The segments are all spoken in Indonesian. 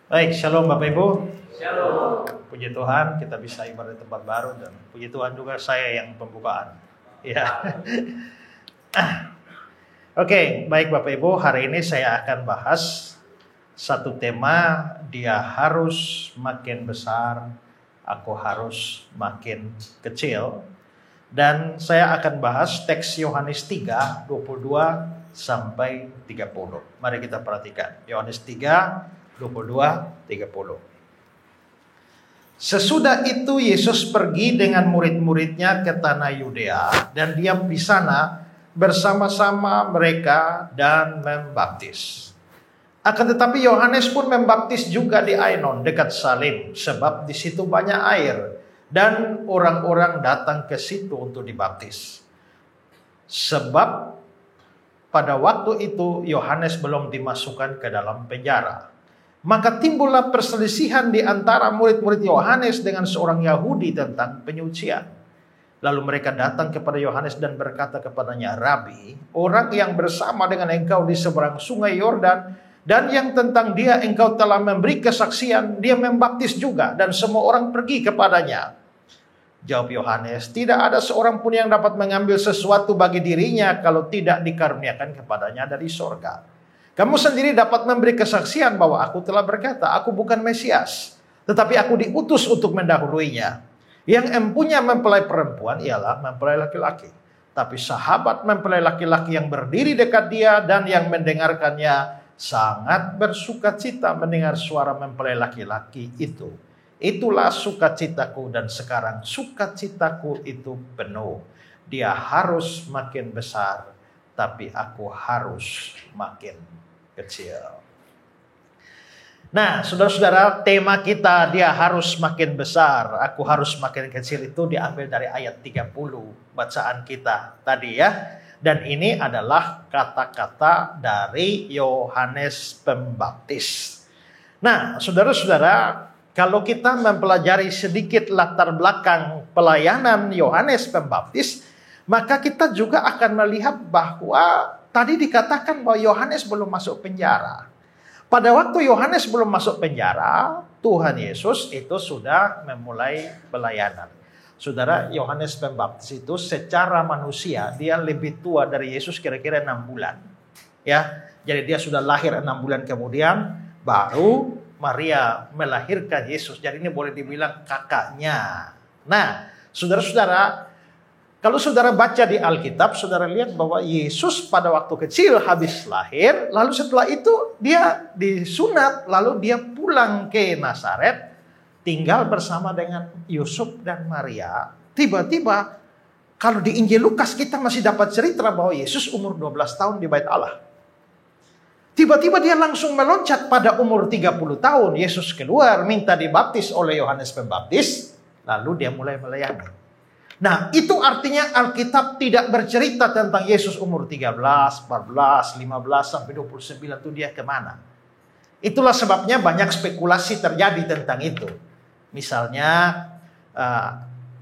Baik, shalom Bapak Ibu. Shalom. Puji Tuhan kita bisa ibadah di tempat baru dan puji Tuhan juga saya yang pembukaan. Ya. Oke, baik Bapak Ibu, hari ini saya akan bahas satu tema, dia harus makin besar, aku harus makin kecil. Dan saya akan bahas teks Yohanes 3, 22 sampai 30. Mari kita perhatikan. Yohanes 3, 22, 30. Sesudah itu Yesus pergi dengan murid-muridnya ke tanah Yudea dan diam di sana bersama-sama mereka dan membaptis. Akan tetapi Yohanes pun membaptis juga di Ainon dekat Salim, sebab di situ banyak air dan orang-orang datang ke situ untuk dibaptis. Sebab pada waktu itu Yohanes belum dimasukkan ke dalam penjara. Maka timbullah perselisihan di antara murid-murid Yohanes dengan seorang Yahudi tentang penyucian. Lalu mereka datang kepada Yohanes dan berkata kepadanya, "Rabi, orang yang bersama dengan engkau di seberang sungai Yordan dan yang tentang dia engkau telah memberi kesaksian, dia membaptis juga dan semua orang pergi kepadanya." Jawab Yohanes, "Tidak ada seorang pun yang dapat mengambil sesuatu bagi dirinya kalau tidak dikaruniakan kepadanya dari sorga. Kamu sendiri dapat memberi kesaksian bahwa aku telah berkata, aku bukan Mesias, tetapi aku diutus untuk mendahuluinya. Yang empunya mempelai perempuan ialah mempelai laki-laki. Tapi sahabat mempelai laki-laki yang berdiri dekat dia dan yang mendengarkannya sangat bersukacita mendengar suara mempelai laki-laki itu. Itulah sukacitaku dan sekarang sukacitaku itu penuh. Dia harus makin besar, tapi aku harus makin kecil." Nah, saudara-saudara, tema kita dia harus makin besar, aku harus makin kecil itu diambil dari ayat 30 bacaan kita tadi ya. Dan ini adalah kata-kata dari Yohanes Pembaptis. Nah, saudara-saudara, kalau kita mempelajari sedikit latar belakang pelayanan Yohanes Pembaptis, maka kita juga akan melihat bahwa tadi dikatakan bahwa Yohanes belum masuk penjara. Pada waktu Yohanes belum masuk penjara, Tuhan Yesus itu sudah memulai pelayanan. Saudara, Yohanes Pembaptis itu secara manusia dia lebih tua dari Yesus kira-kira 6 bulan. Ya, jadi dia sudah lahir 6 bulan kemudian baru Maria melahirkan Yesus. Jadi ini boleh dibilang kakaknya. Nah, saudara-saudara, kalau saudara baca di Alkitab, saudara lihat bahwa Yesus pada waktu kecil habis lahir, lalu setelah itu dia disunat, lalu dia pulang ke Nazaret, tinggal bersama dengan Yusuf dan Maria. Tiba-tiba, kalau di Injil Lukas kita masih dapat cerita bahwa Yesus umur 12 tahun di Bait Allah. Tiba-tiba dia langsung meloncat pada umur 30 tahun. Yesus keluar, minta dibaptis oleh Yohanes Pembaptis, lalu dia mulai melayani. Nah, itu artinya Alkitab tidak bercerita tentang Yesus umur 13, 14, 15, sampai 29 itu dia kemana. Itulah sebabnya banyak spekulasi terjadi tentang itu. Misalnya,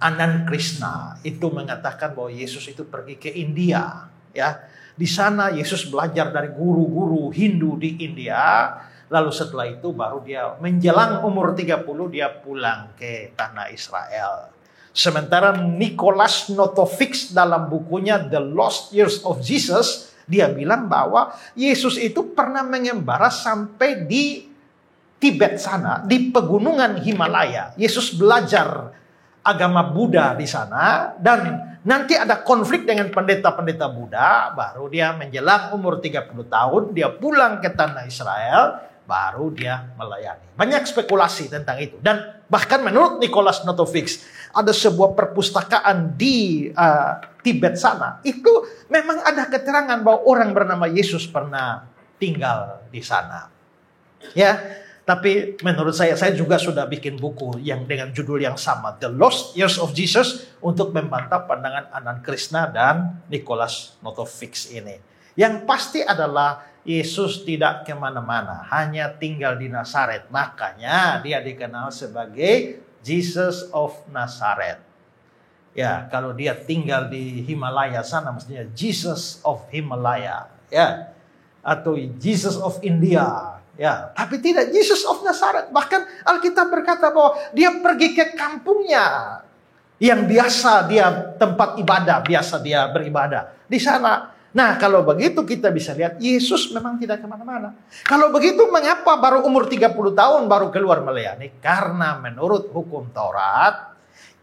Anand Krishna itu mengatakan bahwa Yesus itu pergi ke India. Ya, di sana Yesus belajar dari guru-guru Hindu di India. Lalu setelah itu baru dia menjelang umur 30 dia pulang ke tanah Israel. Sementara Nicholas Notovix dalam bukunya The Lost Years of Jesus, dia bilang bahwa Yesus itu pernah mengembara sampai di Tibet sana, di pegunungan Himalaya. Yesus belajar agama Buddha di sana dan nanti ada konflik dengan pendeta-pendeta Buddha, baru dia menjelang umur 30 tahun, dia pulang ke tanah Israel, baru dia melayani. Banyak spekulasi tentang itu. Dan bahkan menurut Nicholas Notovix, ada sebuah perpustakaan di Tibet sana. Itu memang ada keterangan bahwa orang bernama Yesus pernah tinggal di sana. Ya, tapi menurut saya juga sudah bikin buku yang dengan judul yang sama, The Lost Years of Jesus, untuk membantah pandangan Anand Krishna dan Nicholas Notovix ini. Yang pasti adalah Yesus tidak kemana-mana, hanya tinggal di Nazaret. Makanya dia dikenal sebagai Jesus of Nazareth. Ya, kalau dia tinggal di Himalaya sana, mestinya Jesus of Himalaya. Ya, atau Jesus of India. Ya, tapi tidak, Yesus of Nazaret. Bahkan Alkitab berkata bahwa dia pergi ke kampungnya yang biasa dia tempat ibadah, biasa dia beribadah di sana. Nah, kalau begitu kita bisa lihat Yesus memang tidak kemana-mana. Kalau begitu mengapa baru umur 30 tahun baru keluar melayani? Karena menurut hukum Taurat,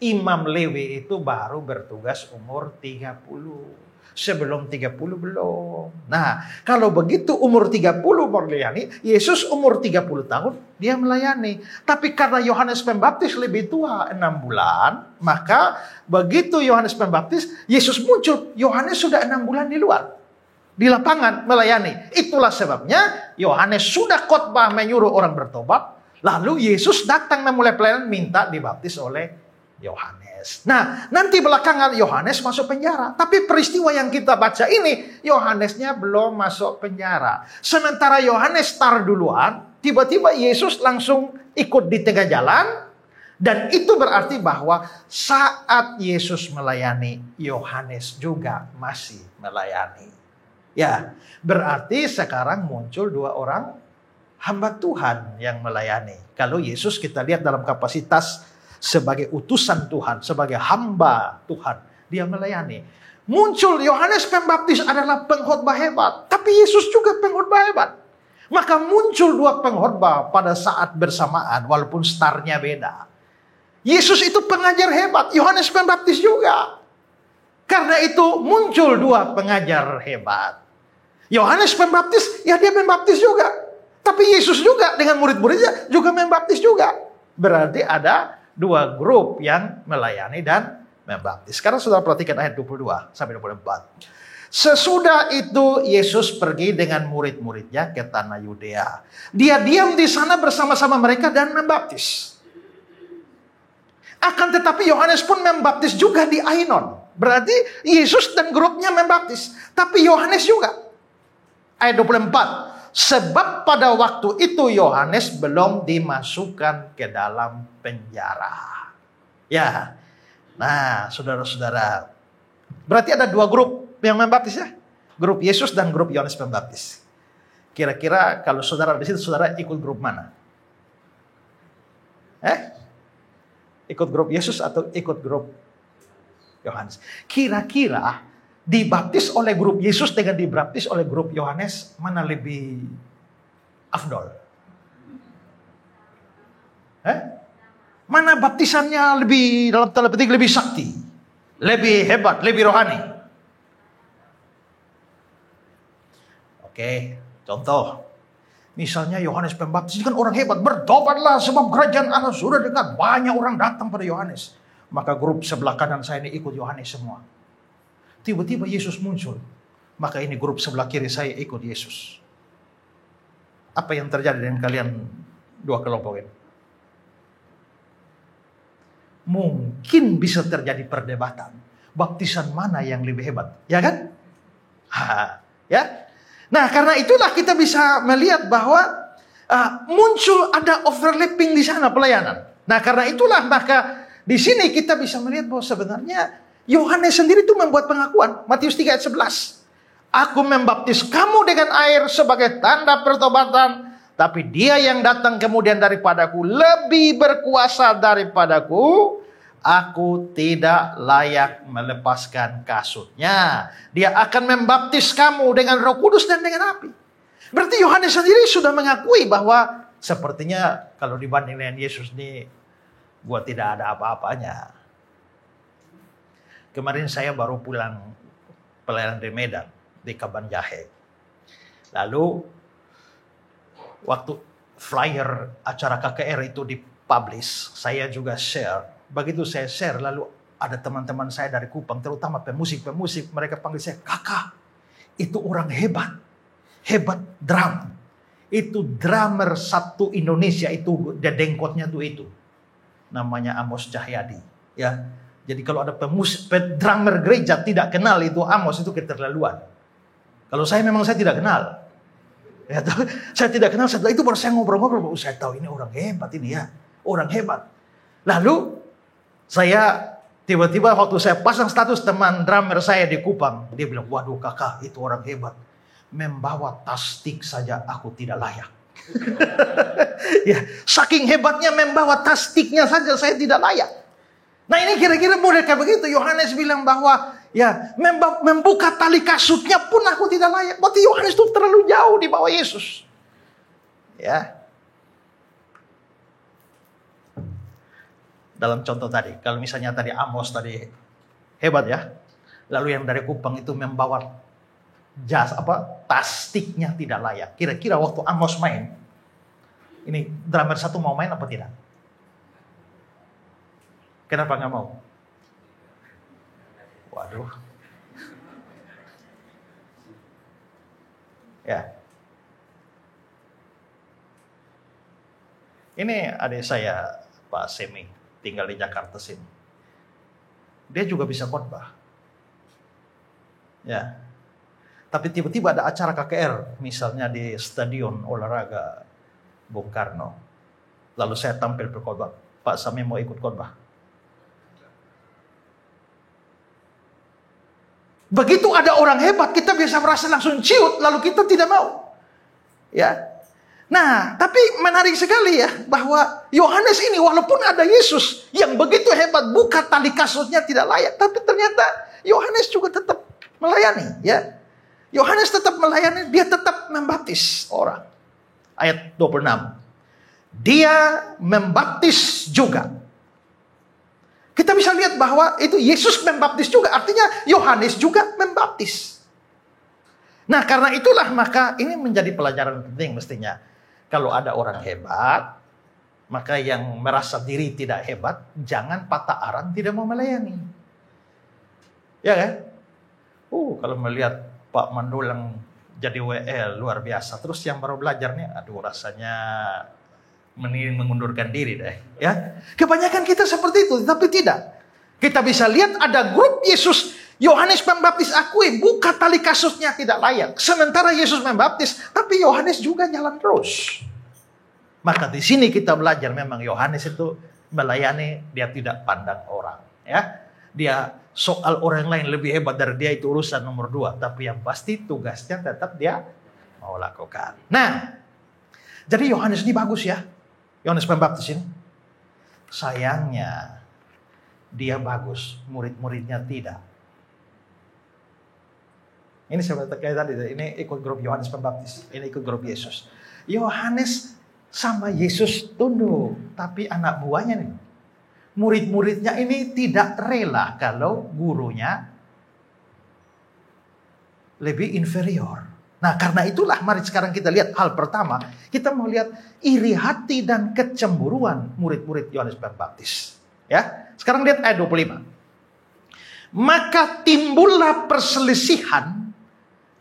Imam Lewi itu baru bertugas umur 30. Sebelum 30 belum. Nah, kalau begitu umur 30 melayani, Yesus umur 30 tahun dia melayani. Tapi karena Yohanes Pembaptis lebih tua 6 bulan, maka begitu Yohanes Pembaptis, Yesus muncul, Yohanes sudah 6 bulan di luar. Di lapangan melayani. Itulah sebabnya Yohanes sudah khotbah menyuruh orang bertobat, lalu Yesus datang memulai pelayanan minta dibaptis oleh Yohanes. Nah, nanti belakangan Yohanes masuk penjara. Tapi peristiwa yang kita baca ini, Yohanesnya belum masuk penjara. Sementara Yohanes tar duluan, tiba-tiba Yesus langsung ikut di tengah jalan. Dan itu berarti bahwa saat Yesus melayani, Yohanes juga masih melayani. Ya, berarti sekarang muncul 2 orang hamba Tuhan yang melayani. Kalau Yesus kita lihat dalam kapasitas sebagai utusan Tuhan, sebagai hamba Tuhan, dia melayani. Muncul Yohanes Pembaptis adalah pengkhotbah hebat, tapi Yesus juga pengkhotbah hebat. Maka muncul 2 pengkhotbah pada saat bersamaan, walaupun startnya beda. Yesus itu pengajar hebat, Yohanes Pembaptis juga. Karena itu muncul 2 pengajar hebat. Yohanes Pembaptis, ya dia membaptis juga. Tapi Yesus juga dengan murid-muridnya juga membaptis juga. Berarti ada 2 grup yang melayani dan membaptis. Sekarang saudara perhatikan ayat 22 sampai 24. Sesudah itu Yesus pergi dengan murid-muridnya ke tanah Yudea. Dia diam di sana bersama-sama mereka dan membaptis. Akan tetapi Yohanes pun membaptis juga di Ainon. Berarti Yesus dan grupnya membaptis. Tapi Yohanes juga. Ayat 24. Sebab pada waktu itu Yohanes belum dimasukkan ke dalam penjara. Ya. Nah, saudara-saudara. Berarti ada 2 grup yang membaptis ya. Grup Yesus dan grup Yohanes Pembaptis. Kira-kira kalau saudara di situ, saudara ikut grup mana? Ikut grup Yesus atau ikut grup Yohanes? Kira-kira dibaptis oleh grup Yesus dengan dibaptis oleh grup Yohanes, mana lebih afdol? Mana baptisannya lebih, dalam tanda petik, lebih sakti, lebih hebat, lebih rohani? Oke, contoh. Misalnya Yohanes Pembaptis kan orang hebat, bertobatlah sebab kerajaan Allah sudah dekat. Banyak orang datang pada Yohanes. Maka grup sebelah kanan saya ini ikut Yohanes semua. Tiba-tiba Yesus muncul. Maka ini grup sebelah kiri saya ikut Yesus. Apa yang terjadi dengan kalian 2 kelompok ini? Mungkin bisa terjadi perdebatan. Baptisan mana yang lebih hebat? Ya kan? Ya. Nah, karena itulah kita bisa melihat bahwa muncul ada overlapping di sana pelayanan. Nah, karena itulah maka di sini kita bisa melihat bahwa sebenarnya Yohanes sendiri itu membuat pengakuan. Matius 3 ayat 11. Aku membaptis kamu dengan air sebagai tanda pertobatan. Tapi dia yang datang kemudian daripadaku lebih berkuasa daripadaku. Aku tidak layak melepaskan kasutnya. Dia akan membaptis kamu dengan Roh Kudus dan dengan api. Berarti Yohanes sendiri sudah mengakui bahwa sepertinya kalau dibanding dengan Yesus ini, gua tidak ada apa-apanya. Kemarin saya baru pulang pelayanan di Medan, di Kaban Jahe. Lalu waktu flyer acara KKR itu dipublish, saya juga share. Begitu saya share, lalu ada teman-teman saya dari Kupang, terutama pemusik, mereka panggil saya, kakak, itu orang hebat. Hebat drum. Itu drummer satu Indonesia, itu dedengkotnya tuh itu. Namanya Amos Cahyadi. Ya. Jadi kalau ada drummer gereja tidak kenal itu Amos, itu keterlaluan. Kalau saya memang saya tidak kenal. Ya, saya tidak kenal, setelah itu baru saya ngobrol-ngobrol. Saya tahu ini orang hebat ini ya. Orang hebat. Lalu saya tiba-tiba waktu saya pasang status teman drummer saya di Kupang. Dia bilang, waduh kakak itu orang hebat. Membawa tas stick saja aku tidak layak. Ya, saking hebatnya membawa tas stiknya saja saya tidak layak. Nah ini kira-kira model kayak begitu. Yohanes bilang bahwa ya membuka tali kasutnya pun aku tidak layak. Berarti Yohanes itu terlalu jauh di bawah Yesus. Ya. Dalam contoh tadi, kalau misalnya tadi Amos tadi hebat ya. Lalu yang dari Kupang itu membawa tas stiknya tidak layak. Kira-kira waktu Amos main, ini drummer satu mau main apa tidak? Kenapa nggak mau? Waduh. Ya. Ini adik saya, Pak Semi, tinggal di Jakarta sini. Dia juga bisa khotbah. Ya. Tapi tiba-tiba ada acara KKR, misalnya di Stadion Olahraga Bung Karno. Lalu saya tampil berkhotbah. Pak Sami mau ikut khotbah. Begitu ada orang hebat, kita bisa merasa langsung ciut, lalu kita tidak mau. Ya. Nah, tapi menarik sekali ya, bahwa Yohanes ini walaupun ada Yesus yang begitu hebat, buka tali kasutnya tidak layak, tapi ternyata Yohanes juga tetap melayani, ya. Yohanes tetap melayani, dia tetap membaptis orang. Ayat 26. Dia membaptis juga. Kita bisa lihat bahwa itu Yesus membaptis juga, artinya Yohanes juga membaptis. Nah, karena itulah maka ini menjadi pelajaran penting mestinya. Kalau ada orang hebat, maka yang merasa diri tidak hebat, jangan patah arang tidak mau melayani. Ya kan? Kalau melihat Pak Mandulang jadi WL luar biasa, terus yang baru belajar nih, aduh rasanya mending mengundurkan diri deh, ya. Kebanyakan kita seperti itu, tapi tidak. Kita bisa lihat ada grup Yesus, Yohanes Pembaptis akui buka tali kasutnya tidak layak. Sementara Yesus membaptis, tapi Yohanes juga jalan terus. Maka di sini kita belajar memang Yohanes itu melayani, dia tidak pandang orang, ya. Dia soal orang lain lebih hebat dari dia itu urusan nomor 2, tapi yang pasti tugasnya tetap dia mau lakukan. Nah, jadi Yohanes ini bagus ya. Yohanes Pembaptis ini. Sayangnya dia bagus, murid-muridnya tidak. Ini seperti kayak tadi, ini ikut grup Yohanes Pembaptis, ini ikut grup Yesus. Yohanes sama Yesus tunduk, tapi anak buahnya nih, murid-muridnya ini tidak rela kalau gurunya lebih inferior. Nah, karena itulah mari sekarang kita lihat hal pertama. Kita mau lihat iri hati dan kecemburuan murid-murid Yohanes Pembaptis. Ya, sekarang lihat ayat 25. Maka timbullah perselisihan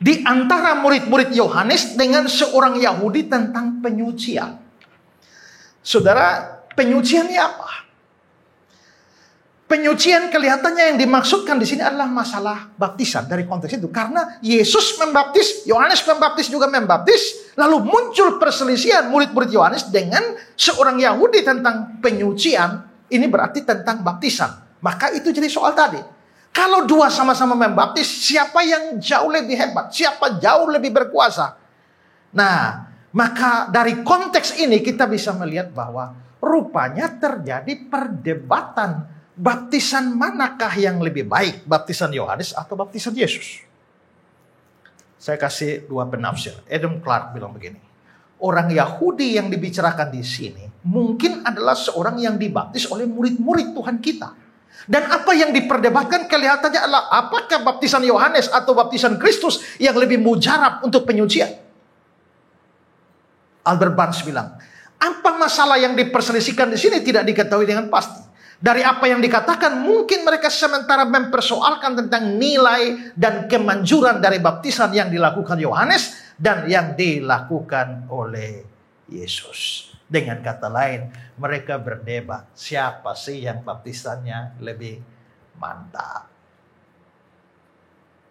di antara murid-murid Yohanes dengan seorang Yahudi tentang penyucian. Saudara, penyucian ini apa? Penyucian kelihatannya yang dimaksudkan di sini adalah masalah baptisan dari konteks itu. Karena Yesus membaptis, Yohanes Pembaptis juga membaptis, lalu muncul perselisihan murid-murid Yohanes dengan seorang Yahudi tentang penyucian. Ini berarti tentang baptisan. Maka itu jadi soal tadi. Kalau dua sama-sama membaptis, siapa yang jauh lebih hebat? Siapa jauh lebih berkuasa? Nah, maka dari konteks ini kita bisa melihat bahwa rupanya terjadi perdebatan. Baptisan manakah yang lebih baik? Baptisan Yohanes atau baptisan Yesus? Saya kasih dua penafsir. Adam Clark bilang begini. Orang Yahudi yang dibicarakan di sini mungkin adalah seorang yang dibaptis oleh murid-murid Tuhan kita. Dan apa yang diperdebatkan kelihatannya adalah apakah baptisan Yohanes atau baptisan Kristus yang lebih mujarab untuk penyucian? Albert Barnes bilang, apa masalah yang diperselisihkan di sini tidak diketahui dengan pasti. Dari apa yang dikatakan, mungkin mereka sementara mempersoalkan tentang nilai dan kemanjuran dari baptisan yang dilakukan Yohanes dan yang dilakukan oleh Yesus. Dengan kata lain, mereka berdebat siapa sih yang baptisannya lebih mantap.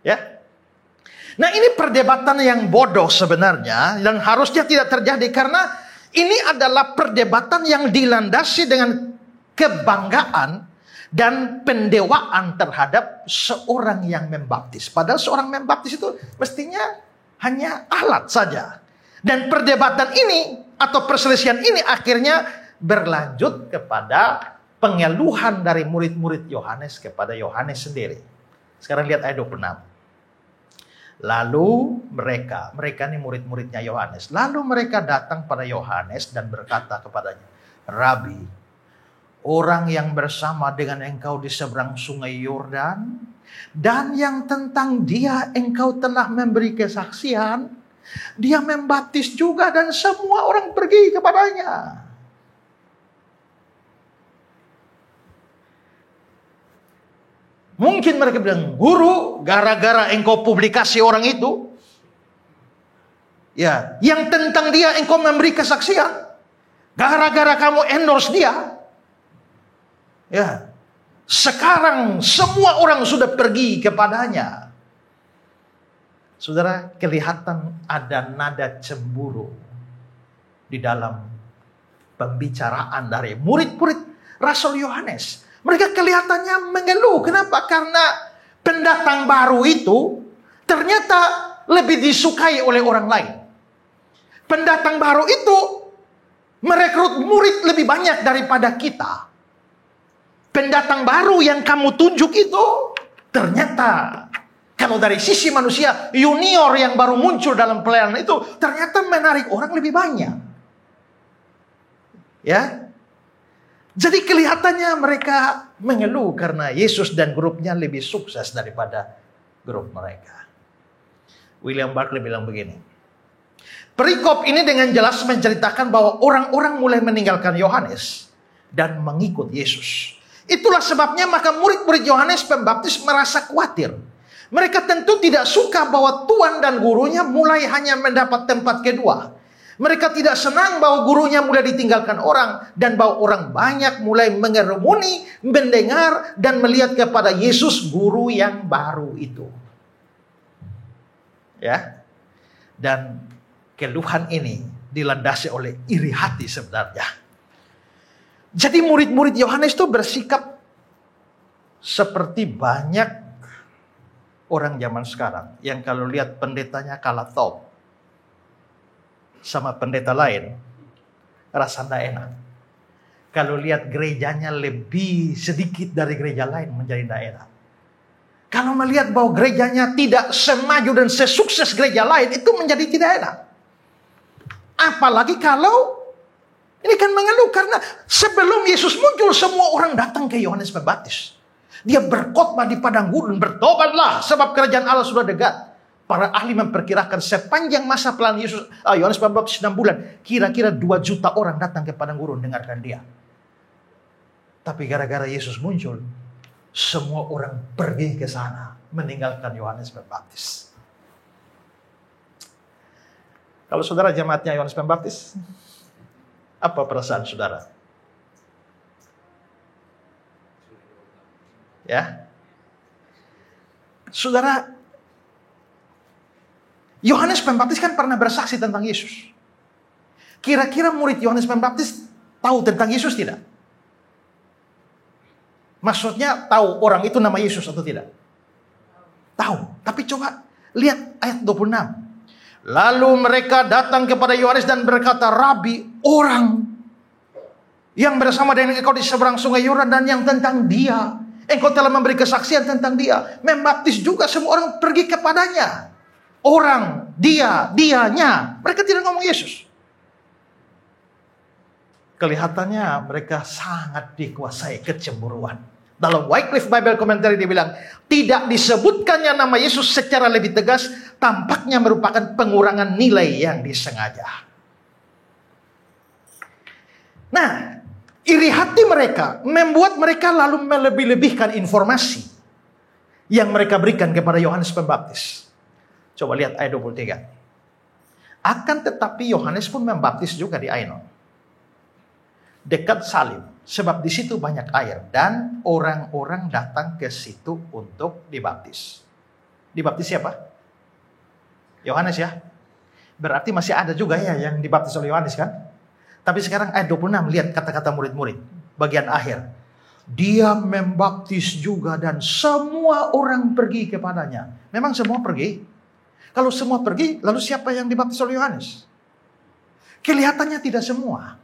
Ya. Nah, ini perdebatan yang bodoh sebenarnya dan harusnya tidak terjadi karena ini adalah perdebatan yang dilandasi dengan kebanggaan dan pendewaan terhadap seorang yang membaptis. Padahal seorang membaptis itu mestinya hanya alat saja. Dan perdebatan ini atau perselisihan ini akhirnya berlanjut kepada pengeluhan dari murid-murid Yohanes kepada Yohanes sendiri. Sekarang lihat ayat 26. Lalu mereka ini murid-muridnya Yohanes. Lalu mereka datang pada Yohanes dan berkata kepadanya, Rabi, orang yang bersama dengan engkau di seberang sungai Yordan, dan yang tentang dia engkau telah memberi kesaksian, dia membaptis juga dan semua orang pergi kepadanya. Mungkin mereka bilang, Guru, gara-gara engkau publikasi orang itu, ya, yang tentang dia engkau memberi kesaksian, gara-gara kamu endorse dia, ya, sekarang semua orang sudah pergi kepadanya. Saudara, kelihatan ada nada cemburu di dalam pembicaraan dari murid-murid Rasul Yohanes. Mereka kelihatannya mengeluh. Kenapa? Karena pendatang baru itu ternyata lebih disukai oleh orang lain. Pendatang baru itu merekrut murid lebih banyak daripada kita. Pendatang baru yang kamu tunjuk itu ternyata, kalau dari sisi manusia, junior yang baru muncul dalam pelayanan itu ternyata menarik orang lebih banyak. Ya. Jadi kelihatannya mereka mengeluh karena Yesus dan grupnya lebih sukses daripada grup mereka. William Barclay bilang begini. Perikop ini dengan jelas menceritakan bahwa orang-orang mulai meninggalkan Yohanes dan mengikut Yesus. Itulah sebabnya maka murid-murid Yohanes Pembaptis merasa khawatir. Mereka tentu tidak suka bahwa Tuhan dan gurunya mulai hanya mendapat tempat kedua. Mereka tidak senang bahwa gurunya mulai ditinggalkan orang. Dan bahwa orang banyak mulai mengerumuni, mendengar, dan melihat kepada Yesus guru yang baru itu. Ya. Dan keluhan ini dilandasi oleh iri hati sebenarnya. Jadi murid-murid Yohanes itu bersikap seperti banyak orang zaman sekarang. Yang kalau lihat pendetanya kalah top sama pendeta lain, rasanya enak. Kalau lihat gerejanya lebih sedikit dari gereja lain, menjadi tidak enak. Kalau melihat bahwa gerejanya tidak semaju dan sesukses gereja lain, itu menjadi tidak enak. Apalagi kalau ini kan mengeluh karena sebelum Yesus muncul, semua orang datang ke Yohanes Pembaptis. Dia berkhotbah di padang gurun, bertobatlah sebab kerajaan Allah sudah dekat. Para ahli memperkirakan sepanjang masa pelayanan Yesus, Yohanes Pembaptis 6 bulan, kira-kira 2 juta orang datang ke padang gurun dengarkan dia. Tapi gara-gara Yesus muncul, semua orang pergi ke sana meninggalkan Yohanes Pembaptis. Kalau saudara jemaatnya Yohanes Pembaptis, apa perasaan saudara? Ya, saudara, Yohanes Pembaptis kan pernah bersaksi tentang Yesus. Kira-kira murid Yohanes Pembaptis tahu tentang Yesus tidak? Maksudnya tahu orang itu nama Yesus atau tidak? Tahu. Tapi coba lihat ayat 26. Lalu mereka datang kepada Yohanes dan berkata, Rabi, orang yang bersama dengan engkau di seberang sungai Yordan dan yang tentang dia, engkau telah memberi kesaksian tentang dia, membaptis juga semua orang pergi kepadanya. Orang, dianya. Mereka tidak ngomong Yesus. Kelihatannya mereka sangat dikuasai kecemburuan. Dalam Wycliffe Bible Commentary dia bilang, tidak disebutkannya nama Yesus secara lebih tegas, tampaknya merupakan pengurangan nilai yang disengaja. Nah, iri hati mereka membuat mereka lalu melebih-lebihkan informasi yang mereka berikan kepada Yohanes Pembaptis. Coba lihat ayat 23. Akan tetapi Yohanes pun membaptis juga di Ainon, dekat Salim, sebab di situ banyak air dan orang-orang datang ke situ untuk dibaptis. Dibaptis siapa? Yohanes ya. Berarti masih ada juga ya yang dibaptis oleh Yohanes kan? Tapi sekarang ayat 26, lihat kata-kata murid-murid bagian akhir. Dia membaptis juga dan semua orang pergi kepadanya. Memang semua pergi? Kalau semua pergi, lalu siapa yang dibaptis oleh Yohanes? Kelihatannya tidak semua.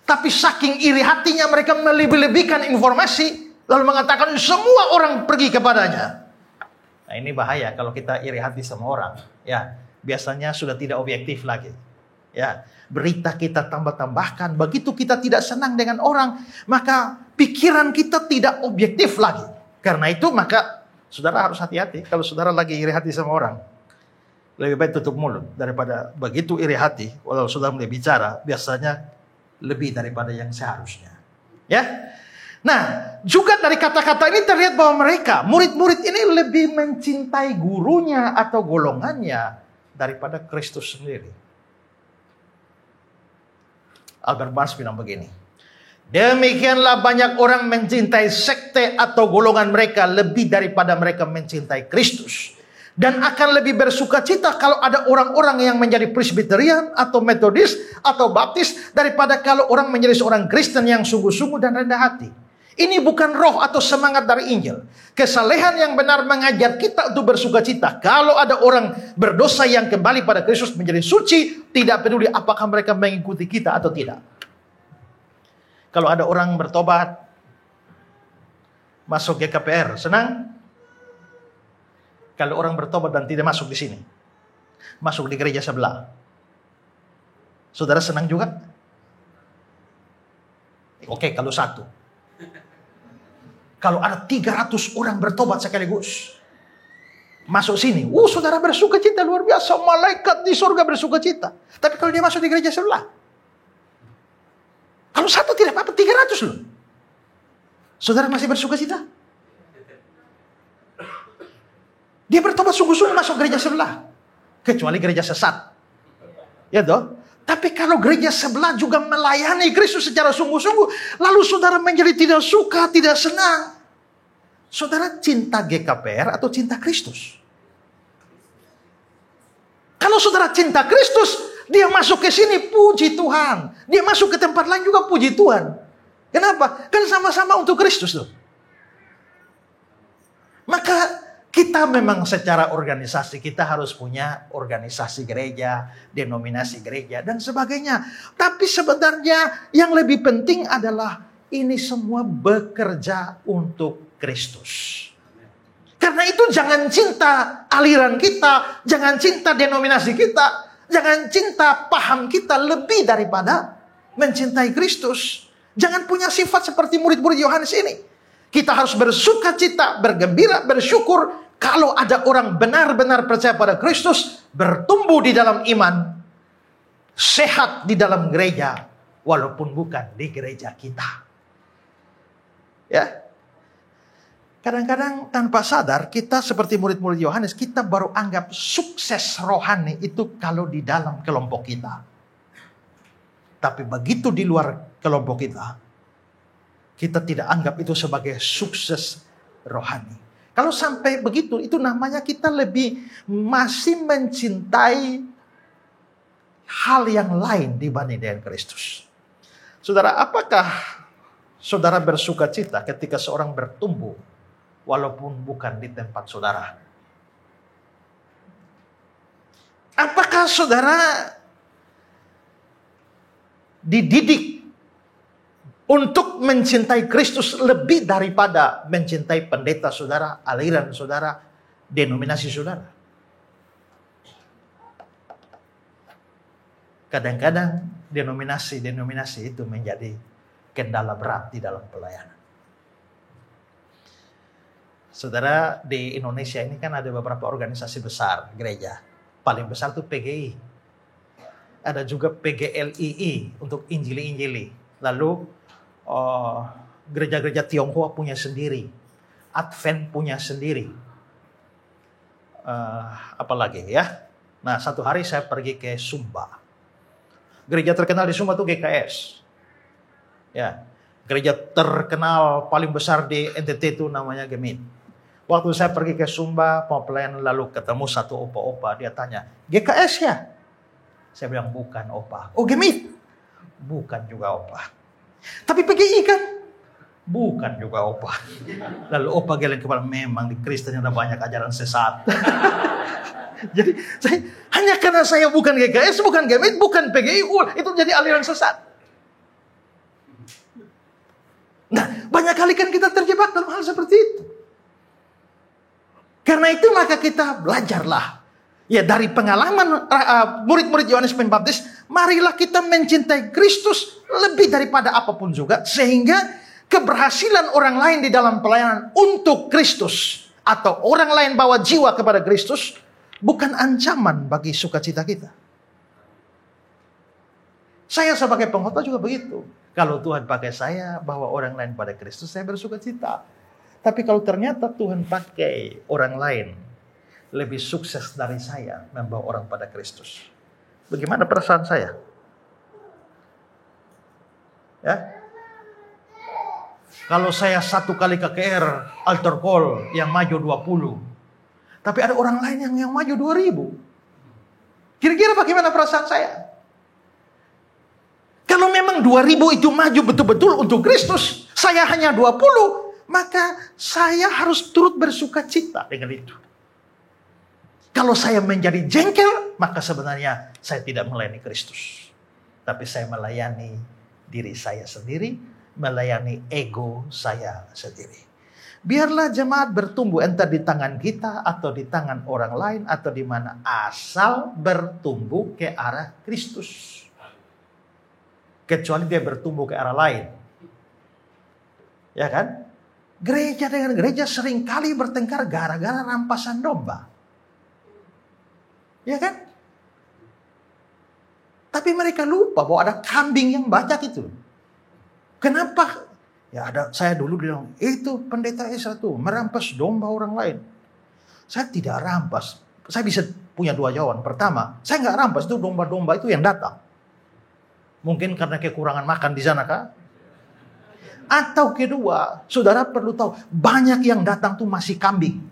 Tapi saking iri hatinya mereka melebih-lebihkan informasi, lalu mengatakan semua orang pergi kepadanya. Nah, ini bahaya kalau kita iri hati sama orang. Ya, biasanya sudah tidak objektif lagi. Ya, berita kita tambah-tambahkan. Begitu kita tidak senang dengan orang, maka pikiran kita tidak objektif lagi. Karena itu maka saudara harus hati-hati kalau saudara lagi iri hati sama orang. Lebih baik tutup mulut daripada begitu iri hati. Walau saudara mulai bicara, biasanya lebih daripada yang seharusnya. Ya. Nah, juga dari kata-kata ini terlihat bahwa mereka, murid-murid ini lebih mencintai gurunya atau golongannya daripada Kristus sendiri. Albert Barnes bilang begini, demikianlah banyak orang mencintai sekte atau golongan mereka lebih daripada mereka mencintai Kristus. Dan akan lebih bersuka cita kalau ada orang-orang yang menjadi Presbyterian atau Metodis atau Baptis daripada kalau orang menjadi seorang Kristen yang sungguh-sungguh dan rendah hati. Ini bukan roh atau semangat dari Injil. Kesalehan yang benar mengajar kita untuk bersuka cita. Kalau ada orang berdosa yang kembali pada Kristus menjadi suci, tidak peduli apakah mereka mengikuti kita atau tidak. Kalau ada orang bertobat, masuk GKPR, senang? Kalau orang bertobat dan tidak masuk di sini, masuk di gereja sebelah, saudara senang juga? Oke, kalau satu. Kalau ada 300 orang bertobat sekaligus, masuk sini, saudara bersuka cita luar biasa, malaikat di surga bersuka cita. Tapi kalau dia masuk di gereja sebelah, kalau satu tidak apa-apa, 300 loh. Saudara masih bersuka cita? Dia bertobat sungguh-sungguh masuk gereja sebelah. Kecuali gereja sesat. Ya toh? Tapi kalau gereja sebelah juga melayani Kristus secara sungguh-sungguh, lalu saudara menjadi tidak suka, tidak senang. Saudara cinta GKPR atau cinta Kristus? Kalau saudara cinta Kristus, dia masuk ke sini, puji Tuhan. Dia masuk ke tempat lain juga, puji Tuhan. Kenapa? Kan sama-sama untuk Kristus tuh. Maka kita memang secara organisasi, kita harus punya organisasi gereja, denominasi gereja, dan sebagainya. Tapi sebenarnya yang lebih penting adalah ini semua bekerja untuk Kristus. Karena itu jangan cinta aliran kita, jangan cinta denominasi kita, jangan cinta paham kita lebih daripada mencintai Kristus. Jangan punya sifat seperti murid-murid Yohanes ini. Kita harus bersuka cita, bergembira, bersyukur kalau ada orang benar-benar percaya pada Kristus, bertumbuh di dalam iman, sehat di dalam gereja, walaupun bukan di gereja kita. Ya. Kadang-kadang tanpa sadar kita seperti murid-murid Yohanes, kita baru anggap sukses rohani itu kalau di dalam kelompok kita. Tapi begitu di luar kelompok kita tidak anggap itu sebagai sukses rohani. Kalau sampai begitu, itu namanya kita lebih masih mencintai hal yang lain dibanding dengan Kristus. Saudara, apakah saudara bersuka cita ketika seorang bertumbuh walaupun bukan di tempat saudara? Apakah saudara dididik untuk mencintai Kristus lebih daripada mencintai pendeta saudara, aliran saudara, denominasi saudara? Kadang-kadang denominasi itu menjadi kendala berat di dalam pelayanan. Saudara, di Indonesia ini kan ada beberapa organisasi besar gereja. Paling besar itu PGI. Ada juga PGLII untuk Injili-Injili. Lalu gereja-gereja Tionghoa punya sendiri, Advent punya sendiri, apalagi ya. Nah, satu hari saya pergi ke Sumba. Gereja terkenal di Sumba itu GKS. Ya, gereja terkenal paling besar di NTT itu namanya Gemit. Waktu saya pergi ke Sumba mau pelayanan, lalu ketemu satu opa-opa, dia tanya, GKS ya? Saya bilang bukan opa. Oh, Gemit? Bukan juga opa. Tapi PGI kan? Bukan juga opa. Lalu opa geleng kepala, memang di Kristen ada banyak ajaran sesat. Jadi hanya karena saya bukan GKS, bukan GMIT, bukan PGI, itu jadi aliran sesat. Nah, banyak kali kan kita terjebak dalam hal seperti itu. Karena itu maka kita belajarlah. Ya, dari pengalaman murid-murid Yohanes Pembaptis, marilah kita mencintai Kristus lebih daripada apapun juga, sehingga keberhasilan orang lain di dalam pelayanan untuk Kristus atau orang lain bawa jiwa kepada Kristus bukan ancaman bagi sukacita kita. Saya sebagai pengkhotbah juga begitu. Kalau Tuhan pakai saya bawa orang lain pada Kristus, saya bersukacita. Tapi kalau ternyata Tuhan pakai orang lain lebih sukses dari saya membawa orang pada Kristus, bagaimana perasaan saya? Ya. Kalau saya 1 kali KKR altar call yang maju 20, tapi ada orang lain yang maju 2000. Kira-kira bagaimana perasaan saya? Kalau memang 2000 itu maju betul-betul untuk Kristus, saya hanya 20, maka saya harus turut bersukacita dengan itu. Kalau saya menjadi jengkel, maka sebenarnya saya tidak melayani Kristus. Tapi saya melayani diri saya sendiri, melayani ego saya sendiri. Biarlah jemaat bertumbuh entah di tangan kita atau di tangan orang lain atau di mana, asal bertumbuh ke arah Kristus. Kecuali dia bertumbuh ke arah lain. Ya kan? Gereja dengan gereja seringkali bertengkar gara-gara rampasan domba. Ya kan? Tapi mereka lupa bahwa ada kambing yang banyak itu. Kenapa? Ya saya dulu bilang, itu pendeta Esra tuh merampas domba orang lain. Saya tidak rampas. Saya bisa punya 2 jawaban. Pertama, saya nggak rampas, itu domba-domba itu yang datang. Mungkin karena kekurangan makan di sana kah? Atau kedua, saudara perlu tahu, banyak yang datang tuh masih kambing.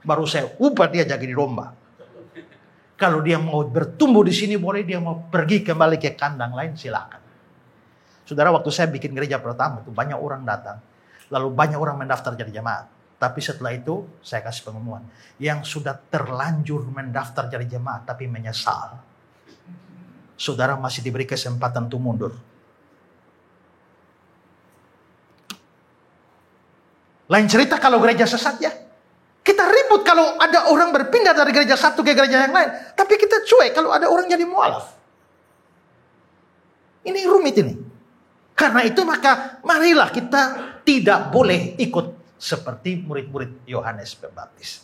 Baru saya ubah dia jadi domba. Kalau dia mau bertumbuh di sini boleh, dia mau pergi kembali ke kandang lain silakan. Saudara, waktu saya bikin gereja pertama itu banyak orang datang. Lalu banyak orang mendaftar jadi jemaat. Tapi setelah itu saya kasih pengumuman. Yang sudah terlanjur mendaftar jadi jemaat tapi menyesal, saudara masih diberi kesempatan untuk mundur. Lain cerita kalau gereja sesat ya. Kita ribut kalau ada orang berpindah dari gereja satu ke gereja yang lain. Tapi kita cuek kalau ada orang jadi mualaf. Ini rumit ini. Karena itu maka marilah kita tidak boleh ikut seperti murid-murid Yohanes Pembaptis.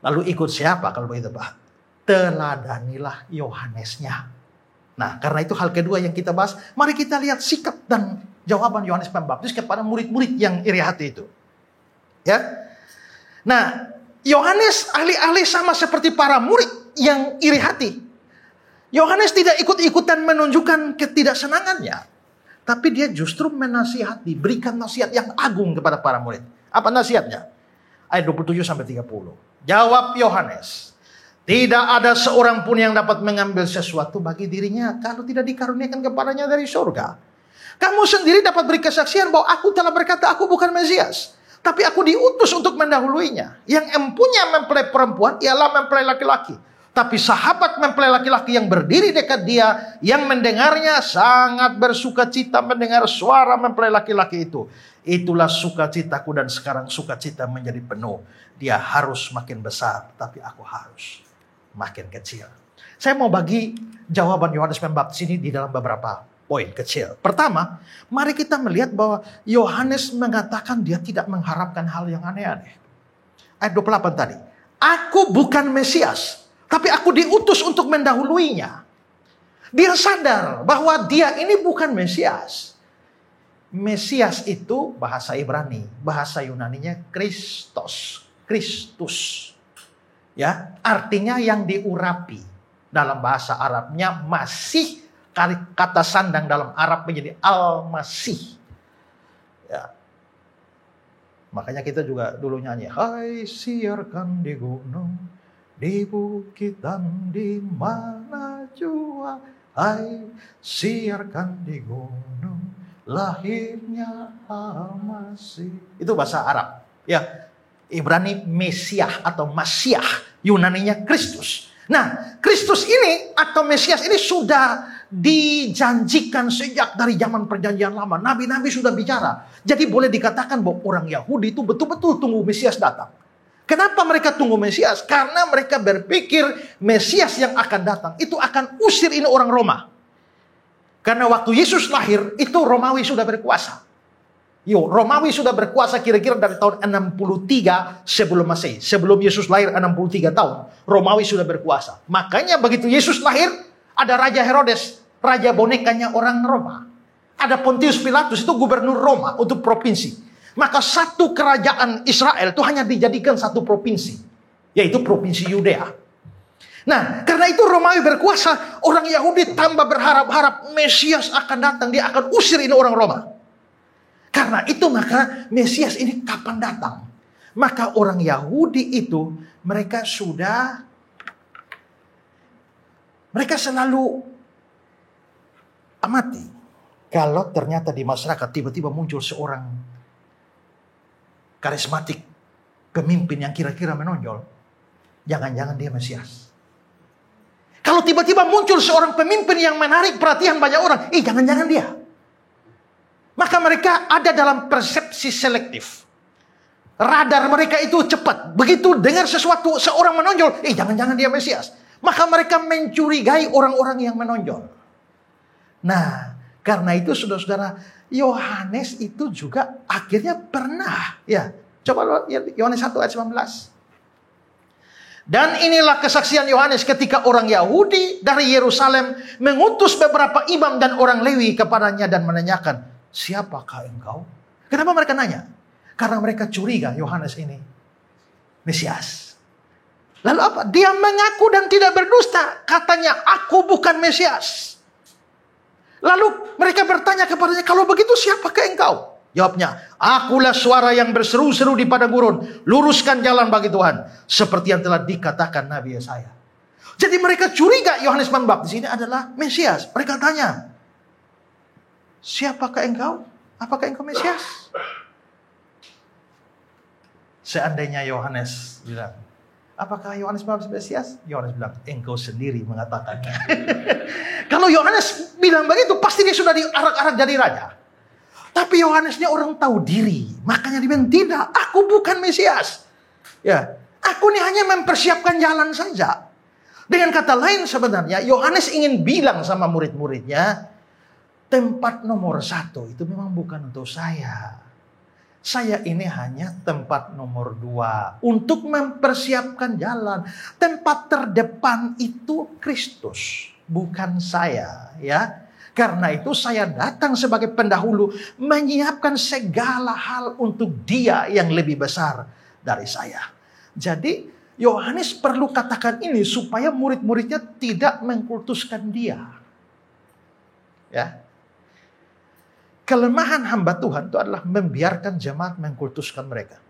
Lalu ikut siapa kalau begitu Pak? Teladanilah Yohanesnya. Nah, karena itu hal kedua yang kita bahas. Mari kita lihat sikap dan jawaban Yohanes Pembaptis kepada murid-murid yang iri hati itu. Ya. Nah, Yohanes alih-alih sama seperti para murid yang iri hati. Yohanes tidak ikut-ikutan menunjukkan ketidaksenangannya. Tapi dia justru menasihati, berikan nasihat yang agung kepada para murid. Apa nasihatnya? Ayat 27-30. Jawab Yohanes, tidak ada seorang pun yang dapat mengambil sesuatu bagi dirinya kalau tidak dikaruniakan kepadanya dari surga. Kamu sendiri dapat beri kesaksian bahwa aku telah berkata aku bukan Mesias, tapi aku diutus untuk mendahuluinya. Yang empunya mempelai perempuan ialah mempelai laki-laki. Tapi sahabat mempelai laki-laki yang berdiri dekat dia, yang mendengarnya sangat bersukacita mendengar suara mempelai laki-laki itu. Itulah sukacitaku dan sekarang sukacita menjadi penuh. Dia harus makin besar, tapi aku harus makin kecil. Saya mau bagi jawaban Yohanes Pembaptis ini di dalam beberapa poin kecil. Pertama, mari kita melihat bahwa Yohanes mengatakan dia tidak mengharapkan hal yang aneh-aneh. Ayat 28 tadi. Aku bukan Mesias, tapi aku diutus untuk mendahuluinya. Dia sadar bahwa dia ini bukan Mesias. Mesias itu bahasa Ibrani, bahasa Yunaninya Kristus. Kristus. Ya, artinya yang diurapi. Dalam bahasa Arabnya masih, kata sandang dalam Arab menjadi al-masih. Ya. Makanya kita juga dulu nyanyi, hai siarkan di gunung, di bukit dan di mana jua, hai siarkan di gunung, lahirnya al-masih. Itu bahasa Arab. Ya, Ibrani Mesiah atau Masyah. Yunaninya Kristus. Nah, Kristus ini atau Mesias ini sudah dijanjikan sejak dari zaman perjanjian lama. Nabi-nabi sudah bicara. Jadi boleh dikatakan bahwa orang Yahudi itu betul-betul tunggu Mesias datang. Kenapa mereka tunggu Mesias? Karena mereka berpikir Mesias yang akan datang itu akan usir ini orang Roma. Karena waktu Yesus lahir itu Romawi sudah berkuasa. Romawi sudah berkuasa kira-kira dari tahun 63 sebelum Masehi. Sebelum Yesus lahir 63 tahun, Romawi sudah berkuasa. Makanya begitu Yesus lahir, ada Raja Herodes, raja bonekanya orang Roma. Ada Pontius Pilatus, itu gubernur Roma untuk provinsi. Maka satu kerajaan Israel itu hanya dijadikan satu provinsi, yaitu provinsi Yudea. Nah, karena itu Romawi berkuasa, orang Yahudi tambah berharap-harap Mesias akan datang, dia akan usir ini orang Roma. Karena itu maka Mesias ini kapan datang? Maka orang Yahudi itu mereka selalu amati. Kalau ternyata di masyarakat tiba-tiba muncul seorang karismatik, pemimpin yang kira-kira menonjol, jangan-jangan dia Mesias. Kalau tiba-tiba muncul seorang pemimpin yang menarik perhatian banyak orang, jangan-jangan dia. Maka mereka ada dalam persepsi selektif. Radar mereka itu cepat. Begitu dengar sesuatu, seorang menonjol, jangan-jangan dia Mesias. Maka mereka mencurigai orang-orang yang menonjol. Nah, karena itu saudara-saudara, Yohanes itu juga akhirnya pernah. Ya, coba lihat Yohanes 1 ayat 19. Dan inilah kesaksian Yohanes ketika orang Yahudi dari Yerusalem mengutus beberapa imam dan orang Lewi kepadanya dan menanyakan, siapakah engkau? Kenapa mereka nanya? Karena mereka curiga Yohanes ini Mesias. Lalu apa? Dia mengaku dan tidak berdusta. Katanya, aku bukan Mesias. Lalu mereka bertanya kepadanya, kalau begitu siapakah engkau? Jawabnya, akulah suara yang berseru-seru di padang gurun. Luruskan jalan bagi Tuhan. Seperti yang telah dikatakan Nabi Yesaya. Jadi mereka curiga Yohanes Pembaptis ini adalah Mesias. Mereka tanya, siapakah engkau? Apakah engkau Mesias? Seandainya Yohanes bilang, apakah Yohanes Pembaptis Mesias? Yohanes bilang, engkau sendiri mengatakannya. Kalau Yohanes bilang begitu, pasti dia sudah diarak-arak jadi raja. Tapi Yohanesnya orang tahu diri. Makanya dia bilang, tidak, aku bukan Mesias. Ya, aku ini hanya mempersiapkan jalan saja. Dengan kata lain sebenarnya, Yohanes ingin bilang sama murid-muridnya, tempat nomor 1 itu memang bukan untuk saya. Saya ini hanya tempat nomor 2 untuk mempersiapkan jalan. Tempat terdepan itu Kristus, bukan saya, ya. Karena itu saya datang sebagai pendahulu menyiapkan segala hal untuk dia yang lebih besar dari saya. Jadi Yohanes perlu katakan ini supaya murid-muridnya tidak mengkultuskan dia. Ya. Kelemahan hamba Tuhan itu adalah membiarkan jemaat mengkultuskan mereka.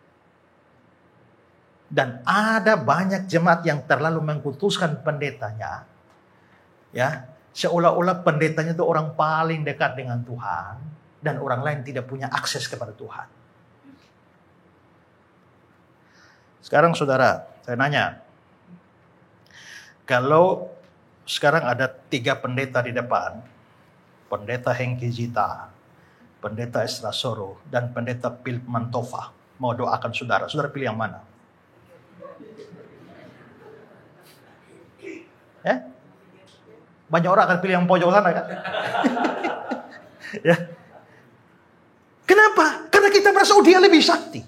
Dan ada banyak jemaat yang terlalu mengkultuskan pendetanya. Ya, seolah-olah pendetanya itu orang paling dekat dengan Tuhan. Dan orang lain tidak punya akses kepada Tuhan. Sekarang saudara, saya nanya. Kalau sekarang ada 3 pendeta di depan. Pendeta Hengki Zita, Pendeta Esra Soro, dan Pendeta Philip Mantova mau doakan saudara. Saudara pilih yang mana? Banyak orang akan pilih yang pojok sana kan? Ya. Kenapa? Karena kita merasa dia lebih sakti.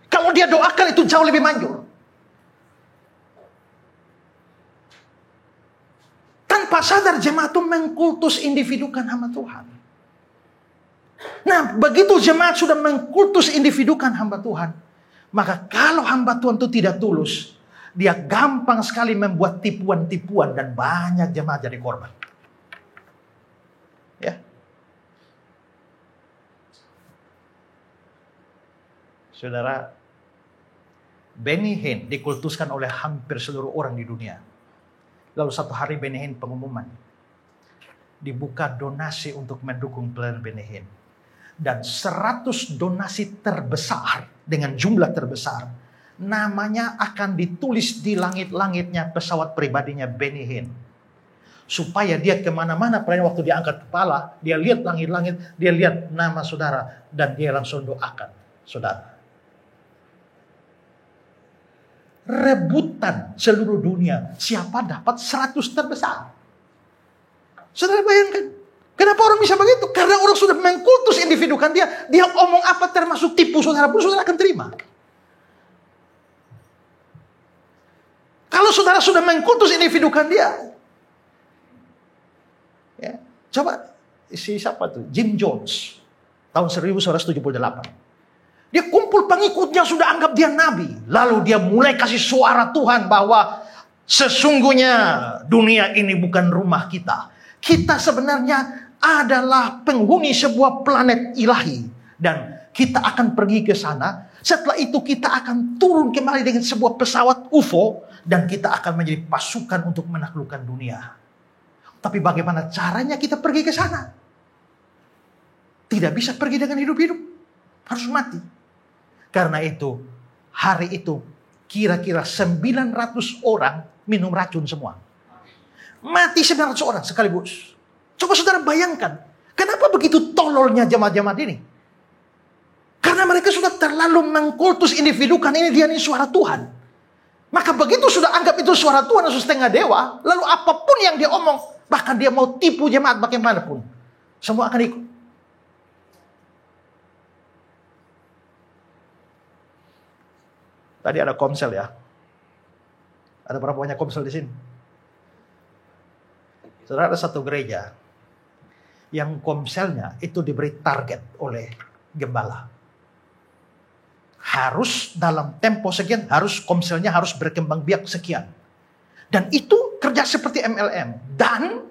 Kalau dia doakan itu jauh lebih manjur. Tanpa sadar jemaat itu mengkultus individukan hamba Tuhan. Nah, begitu jemaat sudah mengkultus individukan hamba Tuhan, maka kalau hamba Tuhan itu tidak tulus, dia gampang sekali membuat tipuan-tipuan dan banyak jemaat jadi korban. Ya. Saudara, Benny Hinn dikultuskan oleh hampir seluruh orang di dunia. Lalu satu hari Benny Hinn pengumuman, dibuka donasi untuk mendukung pelayanan Benny Hinn. Dan 100 donasi terbesar dengan jumlah terbesar namanya akan ditulis di langit-langitnya pesawat pribadinya Benny Hinn. Supaya dia kemana-mana, pada waktu dia angkat kepala, dia lihat langit-langit, dia lihat nama saudara, dan dia langsung doakan saudara. Rebutan seluruh dunia, siapa dapat 100 terbesar. Saudara bayangkan, kenapa orang bisa begitu? Karena orang sudah mengkultus individukan dia omong apa termasuk tipu saudara pun saudara akan terima. Kalau saudara sudah mengkultus individukan dia, ya, coba siapa tuh? Jim Jones tahun 1978. Dia kumpul pengikutnya, sudah anggap dia nabi. Lalu dia mulai kasih suara Tuhan bahwa sesungguhnya dunia ini bukan rumah kita. Kita sebenarnya adalah penghuni sebuah planet ilahi. Dan kita akan pergi ke sana. Setelah itu kita akan turun kembali dengan sebuah pesawat UFO. Dan kita akan menjadi pasukan untuk menaklukkan dunia. Tapi bagaimana caranya kita pergi ke sana? Tidak bisa pergi dengan hidup-hidup. Harus mati. Karena itu, hari itu kira-kira 900 orang minum racun semua. Mati 900 orang sekaligus. Coba saudara bayangkan, kenapa begitu tololnya jemaat-jemaat ini? Karena mereka sudah terlalu mengkultus individukan ini dia ini suara Tuhan. Maka begitu sudah anggap itu suara Tuhan yang setengah dewa, lalu apapun yang dia omong, bahkan dia mau tipu jemaat bagaimanapun, semua akan ikut. Tadi ada komsel ya. Ada berapa banyak komsel di sini? Saudara, ada satu gereja yang komselnya itu diberi target oleh gembala. Harus dalam tempo sekian, komselnya harus berkembang biak sekian. Dan itu kerja seperti MLM. Dan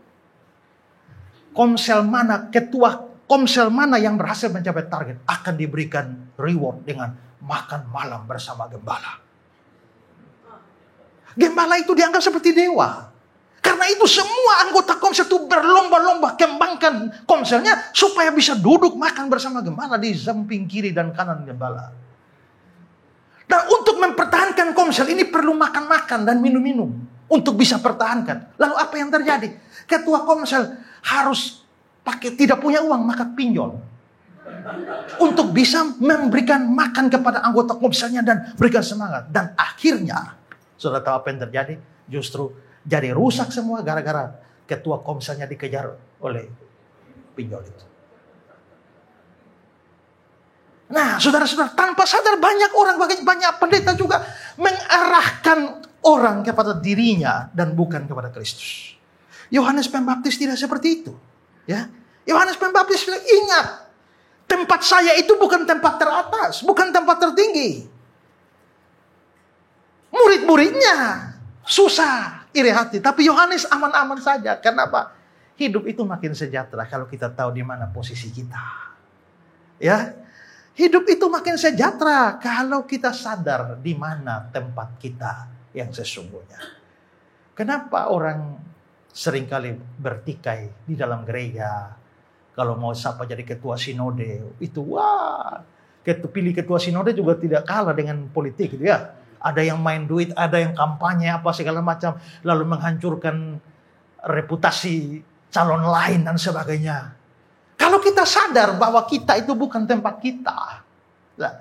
ketua komsel mana yang berhasil mencapai target akan diberikan reward dengan makan malam bersama gembala. Gembala itu dianggap seperti dewa. Karena itu semua anggota komsel itu berlomba-lomba kembangkan komselnya supaya bisa duduk makan bersama gembala di samping kiri dan kanan gembala. Dan untuk mempertahankan komsel ini perlu makan-makan dan minum-minum untuk bisa pertahankan. Lalu apa yang terjadi? Ketua komsel harus tidak punya uang, maka pinjol. Untuk bisa memberikan makan kepada anggota komselnya dan berikan semangat. Dan akhirnya, saudara tahu apa yang terjadi? Justru jadi rusak semua gara-gara ketua komselnya dikejar oleh pinjol itu. Nah, saudara-saudara, tanpa sadar banyak orang, banyak pendeta juga mengarahkan orang kepada dirinya dan bukan kepada Kristus. Yohanes Pembaptis tidak seperti itu. Ya, Yohanes Pembaptis bilang, ingat, tempat saya itu bukan tempat teratas, bukan tempat tertinggi. Murid-muridnya susah, iri hati. Tapi Yohanes aman-aman saja. Kenapa? Hidup itu makin sejahtera kalau kita tahu di mana posisi kita. Ya, hidup itu makin sejahtera kalau kita sadar di mana tempat kita yang sesungguhnya. Kenapa orang seringkali bertikai di dalam gereja? Kalau mau siapa jadi ketua sinode, itu pilih ketua sinode juga tidak kalah dengan politik gitu ya. Ada yang main duit, ada yang kampanye apa segala macam, lalu menghancurkan reputasi calon lain dan sebagainya. Kalau kita sadar bahwa kita itu bukan tempat kita. Nah,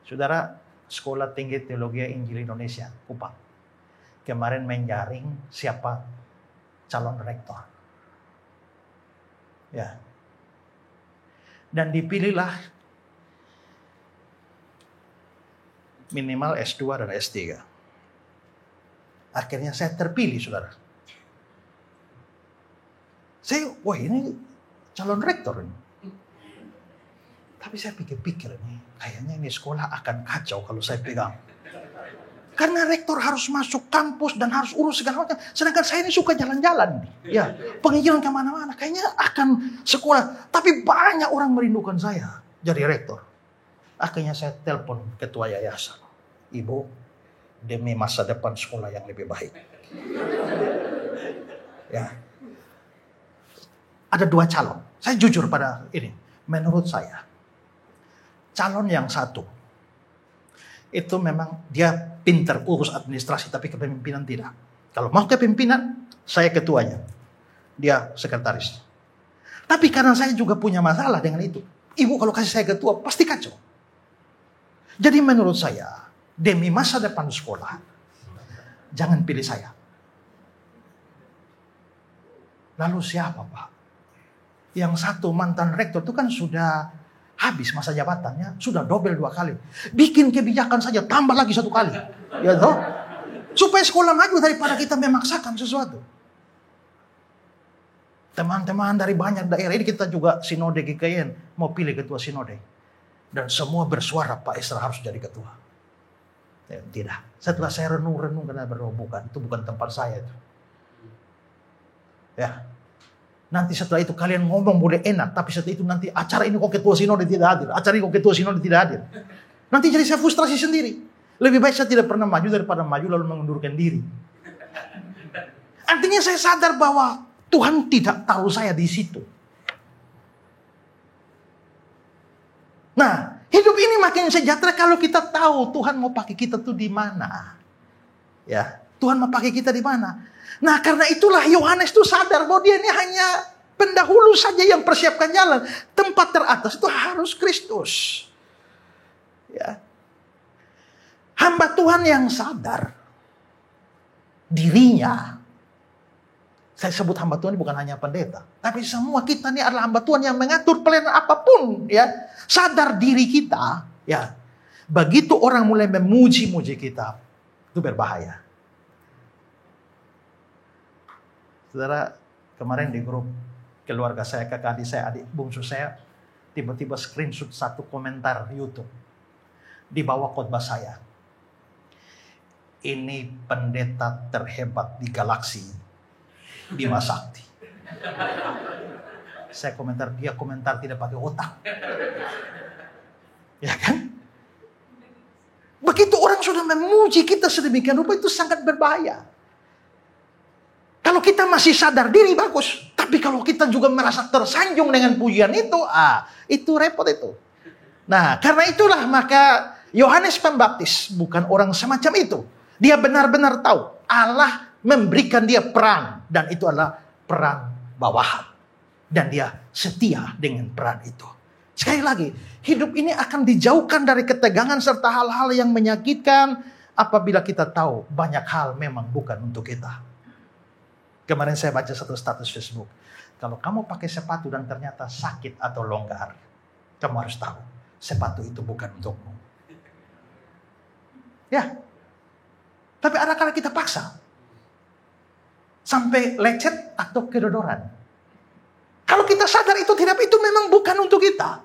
saudara, Sekolah Tinggi Teologi Injil Indonesia, Kupang, kemarin menjaring siapa calon rektor. Ya. Dan dipilihlah minimal S2 dan S3. Akhirnya saya terpilih, saudara. Wah ini calon rektor ini. Tapi saya pikir-pikir nih, kayaknya ini sekolah akan kacau kalau saya pegang. Karena rektor harus masuk kampus dan harus urus segala macam. Sedangkan saya ini suka jalan-jalan. Ya, penginjilan kemana-mana. Kayaknya akan sekolah. Tapi banyak orang merindukan saya jadi rektor. Akhirnya saya telepon ketua yayasan. Ibu, demi masa depan sekolah yang lebih baik. Ya. Ada 2 calon. Saya jujur pada ini. Menurut saya, calon yang satu, itu memang dia pintar urus administrasi, tapi kepemimpinan tidak. Kalau mau kepemimpinan, saya ketuanya, dia sekretaris. Tapi karena saya juga punya masalah dengan itu. Ibu kalau kasih saya ketua, pasti kacau. Jadi menurut saya, demi masa depan sekolah, jangan pilih saya. Lalu siapa, Pak? Yang satu mantan rektor itu kan sudah habis masa jabatannya, sudah double 2 kali. Bikin kebijakan saja, tambah lagi 1 kali. Ya toh? Supaya sekolah maju daripada kita memaksakan sesuatu. Teman-teman dari banyak daerah ini, kita juga sinode GKIN mau pilih ketua sinode. Dan semua bersuara Pak Esra harus jadi ketua. Ya, tidak. Setelah saya renung-renung karena bukan, itu bukan tempat saya itu. Ya. Nanti setelah itu kalian ngomong boleh enak, tapi setelah itu nanti acara ini kok ketua sinode tidak hadir, acara ini kok ketua sinode tidak hadir. Nanti jadi saya frustrasi sendiri. Lebih baik saya tidak pernah maju daripada maju lalu mengundurkan diri. Artinya saya sadar bahwa Tuhan tidak taruh saya di situ. Nah, hidup ini makin sejahtera kalau kita tahu Tuhan mau pakai kita tuh di mana. Ya, Tuhan mau pakai kita di mana. Nah, karena itulah Yohanes tuh sadar bahwa dia ini hanya pendahulu saja yang persiapkan jalan. Tempat teratas itu harus Kristus. Ya. Hamba Tuhan yang sadar dirinya. Saya sebut hamba Tuhan bukan hanya pendeta, tapi semua kita ini adalah hamba Tuhan yang mengatur pelayanan apapun, ya. Sadar diri kita, ya. Begitu orang mulai memuji-muji kita, itu berbahaya. Saudara, kemarin di grup keluarga saya, kakak adik saya, adik bungsu saya, tiba-tiba screenshot satu komentar YouTube di bawah khotbah saya. Ini pendeta terhebat di galaksi Bima Sakti. Saya komentar, dia komentar tidak pakai otak. Ya kan? Begitu orang sudah memuji kita sedemikian rupa, itu sangat berbahaya. Kalau kita masih sadar diri bagus, tapi kalau kita juga merasa tersanjung dengan pujian itu repot itu. Nah, karena itulah maka Yohanes Pembaptis bukan orang semacam itu. Dia benar-benar tahu Allah memberikan dia peran, dan itu adalah peran bawahan, dan dia setia dengan peran itu. Sekali lagi, hidup ini akan dijauhkan dari ketegangan serta hal-hal yang menyakitkan apabila kita tahu banyak hal memang bukan untuk kita. Kemarin saya baca satu status Facebook, kalau kamu pakai sepatu dan ternyata sakit atau longgar, kamu harus tahu sepatu itu bukan untukmu. Ya, tapi ada kala kita paksa sampai lecet atau kedodoran. Kalau kita sadar itu memang bukan untuk kita.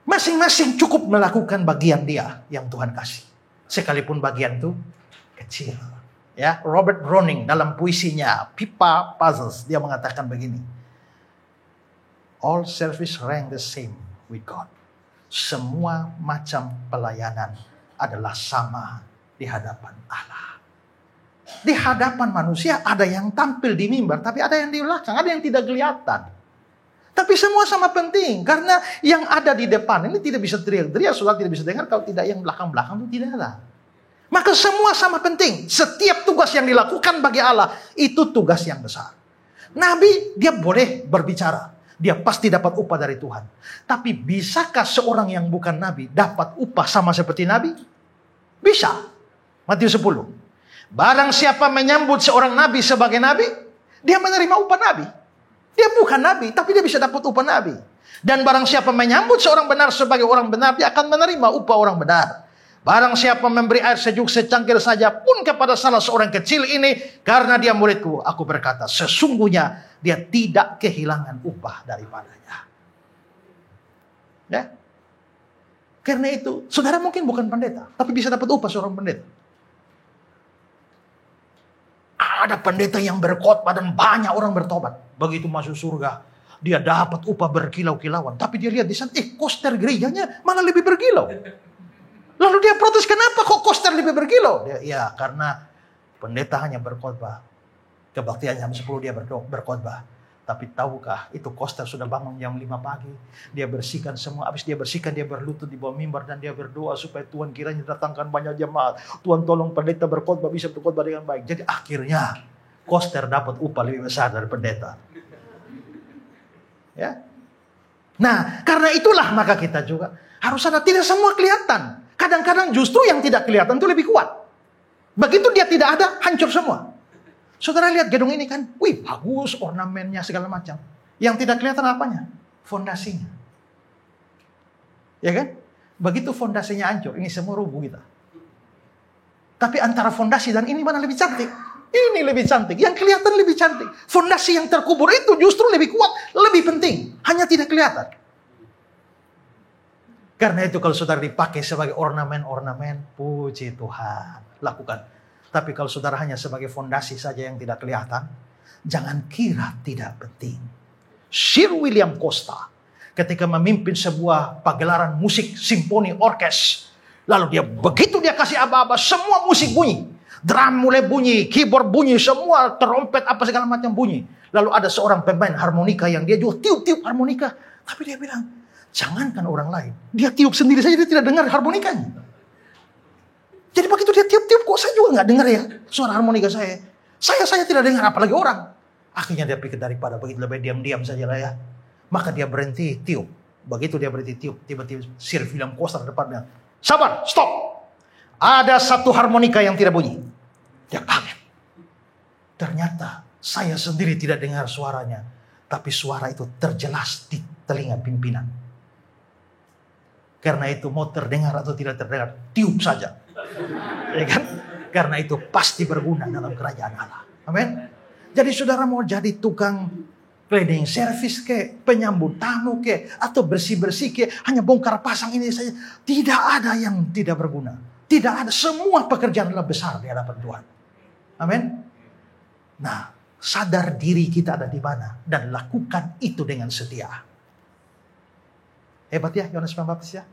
Masing-masing cukup melakukan bagian dia yang Tuhan kasih. Sekalipun bagian itu kecil. Ya, Robert Browning dalam puisinya Pipa Puzzles, dia mengatakan begini. All service rank the same with God. Semua macam pelayanan adalah sama di hadapan Allah. Di hadapan manusia ada yang tampil di mimbar, tapi ada yang di belakang, ada yang tidak kelihatan. Tapi semua sama penting, karena yang ada di depan ini tidak bisa teriak-teriak, saudara tidak bisa dengar kalau tidak yang belakang-belakang itu tidak ada. Maka semua sama penting. Setiap tugas yang dilakukan bagi Allah itu tugas yang besar. Nabi dia boleh berbicara, dia pasti dapat upah dari Tuhan. Tapi bisakah seorang yang bukan nabi dapat upah sama seperti nabi? Bisa. Matius 10. Barang siapa menyambut seorang nabi sebagai nabi, dia menerima upah nabi. Dia bukan nabi, tapi dia bisa dapat upah nabi. Dan barang siapa menyambut seorang benar sebagai orang benar, dia akan menerima upah orang benar. Barang siapa memberi air sejuk secangkir saja pun kepada salah seorang kecil ini, karena dia muridku, aku berkata, sesungguhnya dia tidak kehilangan upah daripadanya. Ya. Karena itu, saudara mungkin bukan pendeta, tapi bisa dapat upah seorang pendeta. Ada pendeta yang berkhotbah dan banyak orang bertobat. Begitu masuk surga, dia dapat upah berkilau-kilauan. Tapi dia lihat di sana, koster gerejanya malah lebih berkilau. Lalu dia protes, kenapa kok koster lebih berkilau? Ya, karena pendeta hanya berkhotbah. Kebaktian jam 10 dia berkhotbah. Tapi tahukah, itu Koster sudah bangun jam 5 pagi. Dia bersihkan semua. Habis dia bersihkan, dia berlutut di bawah mimbar. Dan dia berdoa supaya Tuhan kiranya datangkan banyak jemaat. Tuhan tolong pendeta berkhotbah, bisa berkhotbah dengan baik. Jadi akhirnya Koster dapat upah lebih besar dari pendeta. Ya. Nah, karena itulah maka kita juga harus ada, tidak semua kelihatan. Kadang-kadang justru yang tidak kelihatan itu lebih kuat. Begitu dia tidak ada, hancur semua. Saudara lihat gedung ini kan, wih bagus ornamennya segala macam. Yang tidak kelihatan apanya? Fondasinya. Ya kan? Begitu fondasinya hancur, ini semua rubuh kita. Tapi antara fondasi dan ini mana lebih cantik? Ini lebih cantik, yang kelihatan lebih cantik. Fondasi yang terkubur itu justru lebih kuat, lebih penting. Hanya tidak kelihatan. Karena itu kalau saudara dipakai sebagai ornamen-ornamen, puji Tuhan, lakukan. Tapi kalau saudara hanya sebagai fondasi saja yang tidak kelihatan, jangan kira tidak penting. Sir William Costa ketika memimpin sebuah pagelaran musik simfoni orkes, lalu dia begitu dia kasih aba-aba, semua musik bunyi. Drum mulai bunyi, keyboard bunyi, semua trompet apa segala macam bunyi. Lalu ada seorang pemain harmonika yang dia juga tiup-tiup harmonika. Tapi dia bilang, jangankan orang lain, dia tiup sendiri saja, dia tidak dengar harmonikanya. Jadi begitu dia tiup-tiup, kok saya juga nggak dengar ya suara harmonika saya. Saya tidak dengar, apalagi orang. Akhirnya dia pikir daripada begitu lebih diam-diam saja lah ya. Maka dia berhenti tiup. Begitu dia berhenti tiup, tiba-tiba Sir William Costa di depannya. Sabar, stop. Ada satu harmonika yang tidak bunyi. Dia kaget. Ternyata saya sendiri tidak dengar suaranya. Tapi suara itu terjelas di telinga pimpinan. Karena itu mau terdengar atau tidak terdengar, tiup saja. Ya kan? Karena itu pasti berguna dalam kerajaan Allah. Amin. Jadi saudara mau jadi tukang cleaning service ke, penyambut tamu ke, atau bersih-bersih ke, hanya bongkar pasang ini saja. Tidak ada yang tidak berguna. Tidak ada, semua pekerjaan adalah besar di hadapan Tuhan. Amin. Nah, sadar diri kita ada di mana dan lakukan itu dengan setia. Hebat ya Yohanes Pembaptis ya.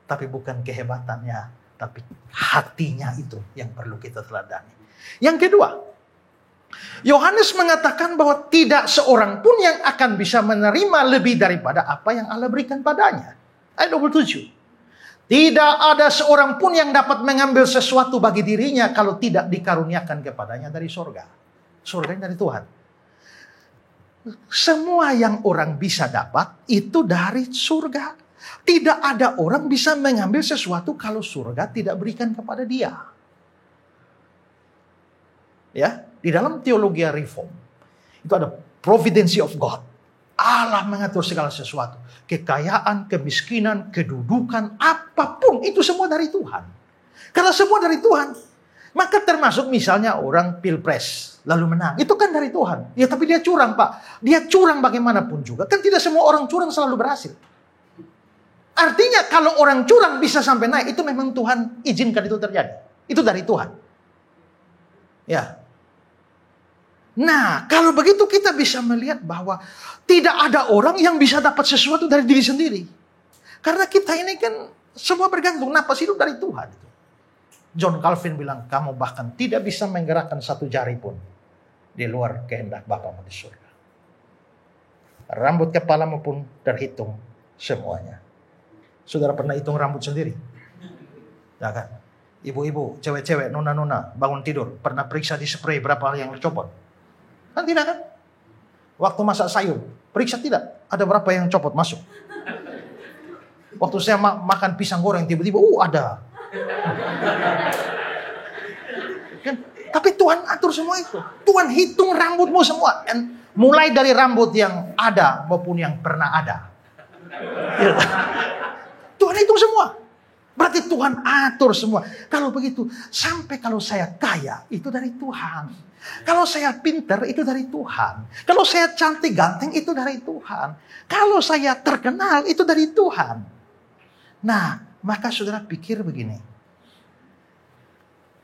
Tapi bukan kehebatannya, tapi hatinya itu yang perlu kita teladani. Yang kedua, Yohanes mengatakan bahwa tidak seorang pun yang akan bisa menerima lebih daripada apa yang Allah berikan padanya. Ayat 27. Tidak ada seorang pun yang dapat mengambil sesuatu bagi dirinya kalau tidak dikaruniakan kepadanya dari surga. Surga dari Tuhan. Semua yang orang bisa dapat itu dari surga. Tidak ada orang bisa mengambil sesuatu kalau surga tidak berikan kepada dia. Ya, di dalam teologi reform itu ada providence of God. Allah mengatur segala sesuatu. Kekayaan, kemiskinan, kedudukan, apapun itu semua dari Tuhan. Karena semua dari Tuhan, maka termasuk misalnya orang pilpres lalu menang, itu kan dari Tuhan. Ya, tapi dia curang, Pak. Dia curang bagaimanapun juga. Kan tidak semua orang curang selalu berhasil. Artinya kalau orang curang bisa sampai naik, itu memang Tuhan izinkan itu terjadi. Itu dari Tuhan. Ya. Nah, kalau begitu kita bisa melihat bahwa tidak ada orang yang bisa dapat sesuatu dari diri sendiri. Karena kita ini kan semua bergantung, napas hidup dari Tuhan. John Calvin bilang, kamu bahkan tidak bisa menggerakkan satu jari pun di luar kehendak Bapamu di surga. Rambut kepalamu pun terhitung semuanya. Saudara pernah hitung rambut sendiri? Ya kan? Ibu-ibu, cewek-cewek, nona-nona, bangun tidur, pernah periksa di spray berapa yang dicopot? Kan tidak kan? Waktu masak sayur, periksa tidak? Ada berapa yang copot masuk? Waktu saya makan pisang goreng, tiba-tiba, ada. Kan? Tapi Tuhan atur semua itu. Tuhan hitung rambutmu semua. Dan mulai dari rambut yang ada maupun yang pernah ada. Tuhan hitung semua. Berarti Tuhan atur semua. Kalau begitu, sampai kalau saya kaya, itu dari Tuhan. Kalau saya pintar, itu dari Tuhan. Kalau saya cantik ganteng, itu dari Tuhan. Kalau saya terkenal, itu dari Tuhan. Nah, maka saudara pikir begini.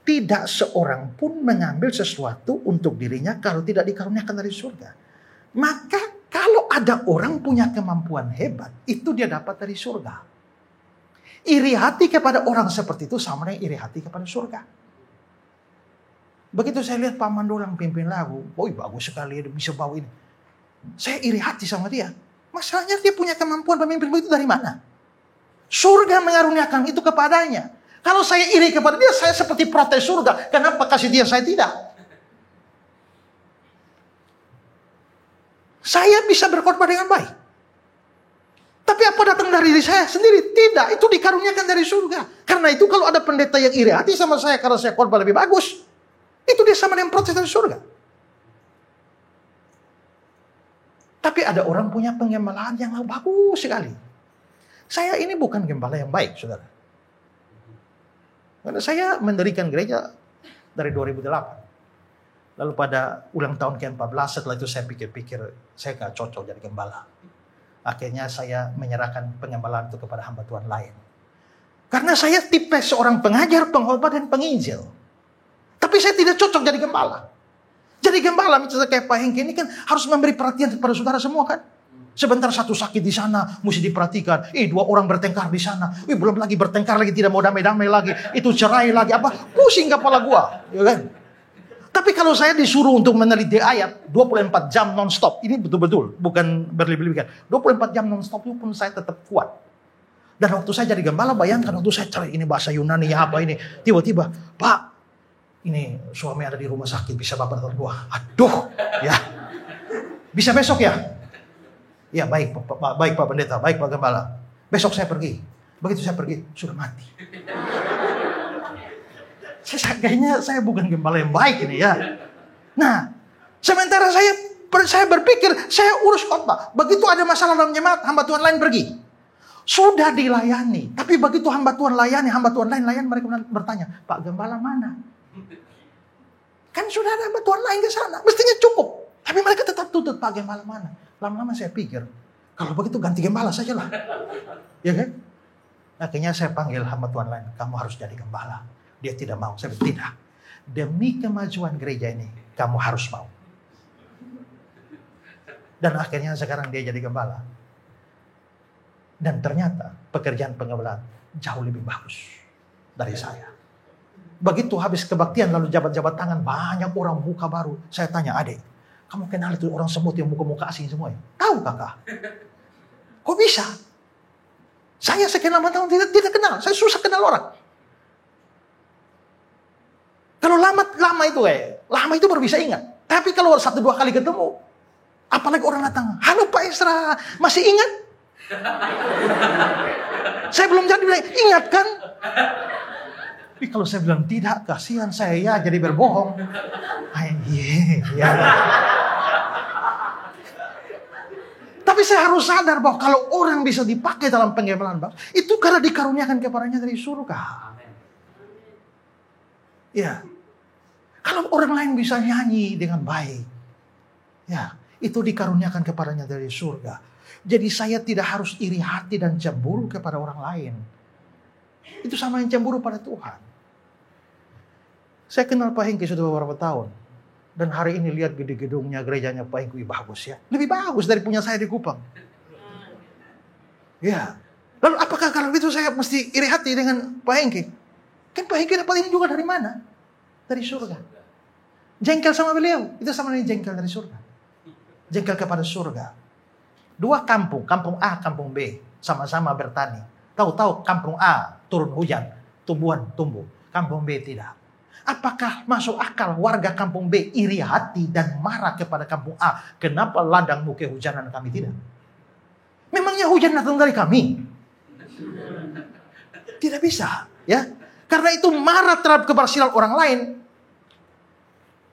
Tidak seorang pun mengambil sesuatu untuk dirinya kalau tidak dikaruniakan dari surga. Maka kalau ada orang punya kemampuan hebat, itu dia dapat dari surga. Iri hati kepada orang seperti itu sama dengan iri hati kepada surga. Begitu saya lihat Pak Mandolang pimpin lagu, bagus sekali, dia bisa bawa ini. Saya iri hati sama dia. Masalahnya dia punya kemampuan pemimpin begitu dari mana? Surga mengaruniakan itu kepadanya. Kalau saya iri kepada dia, saya seperti protes surga. Kenapa kasih dia, saya tidak? Saya bisa berkhotbah dengan baik. Tapi apa datang dari diri saya sendiri? Tidak, itu dikaruniakan dari surga. Karena itu kalau ada pendeta yang iri hati sama saya karena saya khotbah lebih bagus, itu dia sama dengan protes dari surga. Tapi ada orang punya pengembalaan yang bagus sekali. Saya ini bukan gembala yang baik, saudara. Karena saya mendirikan gereja dari 2008. Lalu pada ulang tahun ke-14, setelah itu saya pikir-pikir, saya gak cocok jadi gembala. Akhirnya saya menyerahkan pengembalaan itu kepada hamba Tuhan lain. Karena saya tipe seorang pengajar, pengkhotbah, dan penginjil. Tapi saya tidak cocok jadi gembala. Jadi gembala, misalnya kayak Pak Hengki ini kan harus memberi perhatian kepada saudara semua kan. Sebentar satu sakit di sana, mesti diperhatikan. 2 orang bertengkar di sana. Belum lagi bertengkar lagi, tidak mau damai-damai lagi. Itu cerai lagi, pusing kepala gua. Ya kan? Tapi kalau saya disuruh untuk meneliti ayat 24 jam non-stop. Ini betul-betul, bukan berlebih-lebihan. 24 jam non-stop itu pun saya tetap kuat. Dan waktu saya jadi gembala, bayangkan waktu saya cari ini bahasa Yunani, apa ini. Tiba-tiba, Pak, ini suami ada di rumah sakit, bisa Bapak datang gua. Aduh, ya. Bisa besok ya? Ya baik Pak Pendeta, baik Pak Gembala. Besok saya pergi. Begitu saya pergi, sudah mati. Kayaknya saya bukan gembala yang baik ini ya. Nah, sementara saya berpikir, saya urus khotbah. Begitu ada masalah dalam jemaat, hamba Tuhan lain pergi. Sudah dilayani. Tapi begitu hamba Tuhan layani, hamba Tuhan lain layani, mereka bertanya, Pak Gembala mana? Kan sudah ada hamba Tuhan lain ke sana. Mestinya cukup. Tapi mereka tetap tuntut, Pak Gembala mana? Lama-lama saya pikir, kalau begitu ganti gembala sajalah. Ya kan? Akhirnya saya panggil hamba Tuhan lain, kamu harus jadi gembala. Dia tidak mau. Saya bilang, tidak. Demi kemajuan gereja ini, kamu harus mau. Dan akhirnya sekarang dia jadi gembala. Dan ternyata pekerjaan pengembalaan jauh lebih bagus dari saya. Begitu habis kebaktian lalu jabat-jabat tangan, banyak orang buka baru. Saya tanya, adik, kamu kenal itu orang semut yang muka-muka asing semua ya? Tahu kakak? Kok bisa? Saya sekian lama tahun tidak kenal. Saya susah kenal orang. Kalau lama itu baru bisa ingat. Tapi kalau 1-2 kali ketemu, apalagi orang datang, halo Pak Esra, masih ingat? Saya belum jadi bilang, ingat kan? Tapi kalau saya bilang tidak, kasihan saya ya jadi berbohong. Iya. Tapi saya harus sadar bahwa kalau orang bisa dipakai dalam penggembalaan, itu karena dikaruniakan kepadanya dari surga. Ya, kalau orang lain bisa nyanyi dengan baik, ya itu dikaruniakan kepadanya dari surga. Jadi saya tidak harus iri hati dan cemburu kepada orang lain. Itu sama yang cemburu pada Tuhan. Saya kenal Pak Hengki sudah beberapa tahun. Dan hari ini lihat gedungnya, gerejanya Pak Hengki bagus ya. Lebih bagus dari punya saya di Kupang. Ya. Lalu apakah kalau itu saya mesti iri hati dengan Pak Hengki? Kan Pak Hengki dapat ini juga dari mana? Dari surga. Jengkel sama beliau. Itu sama dengan jengkel dari surga. Jengkel kepada surga. 2 kampung. Kampung A, kampung B. Sama-sama bertani. Tahu-tahu kampung A turun hujan. Tumbuhan tumbuh. Kampung B tidak. Apakah masuk akal warga kampung B iri hati dan marah kepada kampung A? Kenapa ladangmu kehujanan kami tidak? Memangnya hujan datang dari kami? Tidak bisa, ya. Karena itu marah terhadap keberhasilan orang lain.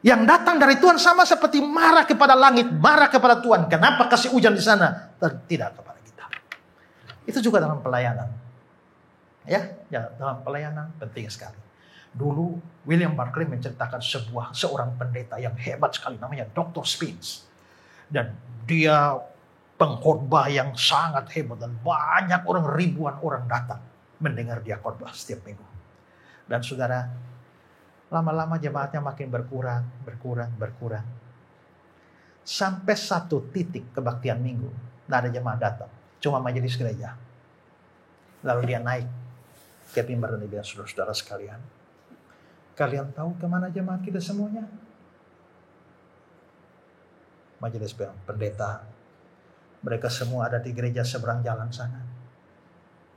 Yang datang dari Tuhan sama seperti marah kepada langit, marah kepada Tuhan. Kenapa kasih hujan di sana? Tidak kepada kita. Itu juga dalam pelayanan. Ya, dalam pelayanan penting sekali. Dulu William Barclay menceritakan seorang pendeta yang hebat sekali namanya Dr. Spence. Dan dia pengkhotbah yang sangat hebat dan banyak orang, ribuan orang datang mendengar dia khotbah setiap minggu. Dan saudara, lama-lama jemaatnya makin berkurang. Sampai satu titik kebaktian minggu, tidak ada jemaat datang, cuma majelis gereja. Lalu dia naik ke mimbar dan dia bilang, saudara-saudara sekalian, Kalian tahu kemana jemaat kita semuanya? Majelis pendeta. Mereka semua ada di gereja seberang jalan sana.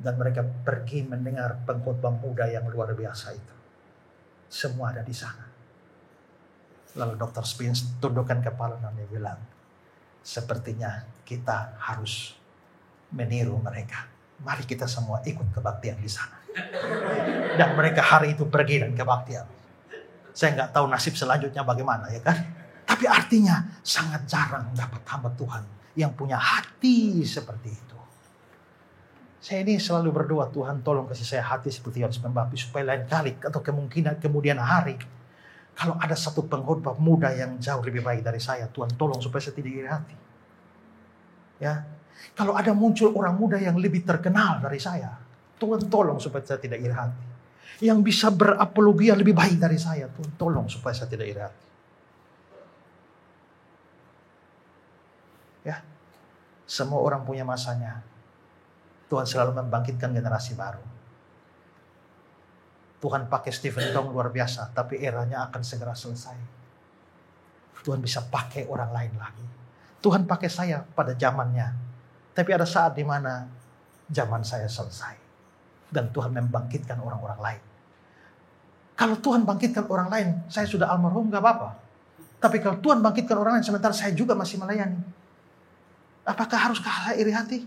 Dan mereka pergi mendengar pengkhotbah muda yang luar biasa itu. Semua ada di sana. Lalu Dr. Spence tundukkan kepala dan dia bilang, sepertinya kita harus meniru mereka. Mari kita semua ikut kebaktian di sana. Dan mereka hari itu pergi dan kebaktian. Saya nggak tahu nasib selanjutnya bagaimana, ya kan? Tapi artinya sangat jarang dapat hamba Tuhan yang punya hati seperti itu. Saya ini selalu berdoa, Tuhan tolong kasih saya hati seperti Yohanes Pembaptis supaya lain kali atau kemungkinan kemudian hari kalau ada satu pengkhotbah muda yang jauh lebih baik dari saya, Tuhan tolong supaya saya tidak iri hati. Ya, kalau ada muncul orang muda yang lebih terkenal dari saya, Tuhan tolong supaya saya tidak iri hati. Yang bisa berapologia lebih baik dari saya, Tuhan tolong supaya saya tidak iri hati. Ya, semua orang punya masanya. Tuhan selalu membangkitkan generasi baru. Tuhan pakai Stephen Tong luar biasa, tapi eranya akan segera selesai. Tuhan bisa pakai orang lain lagi. Tuhan pakai saya pada zamannya, tapi ada saat di mana zaman saya selesai. Dan Tuhan membangkitkan orang-orang lain. Kalau Tuhan bangkitkan orang lain, saya sudah almarhum gak apa-apa. Tapi kalau Tuhan bangkitkan orang lain, sementara saya juga masih melayani. Apakah haruskah saya iri hati?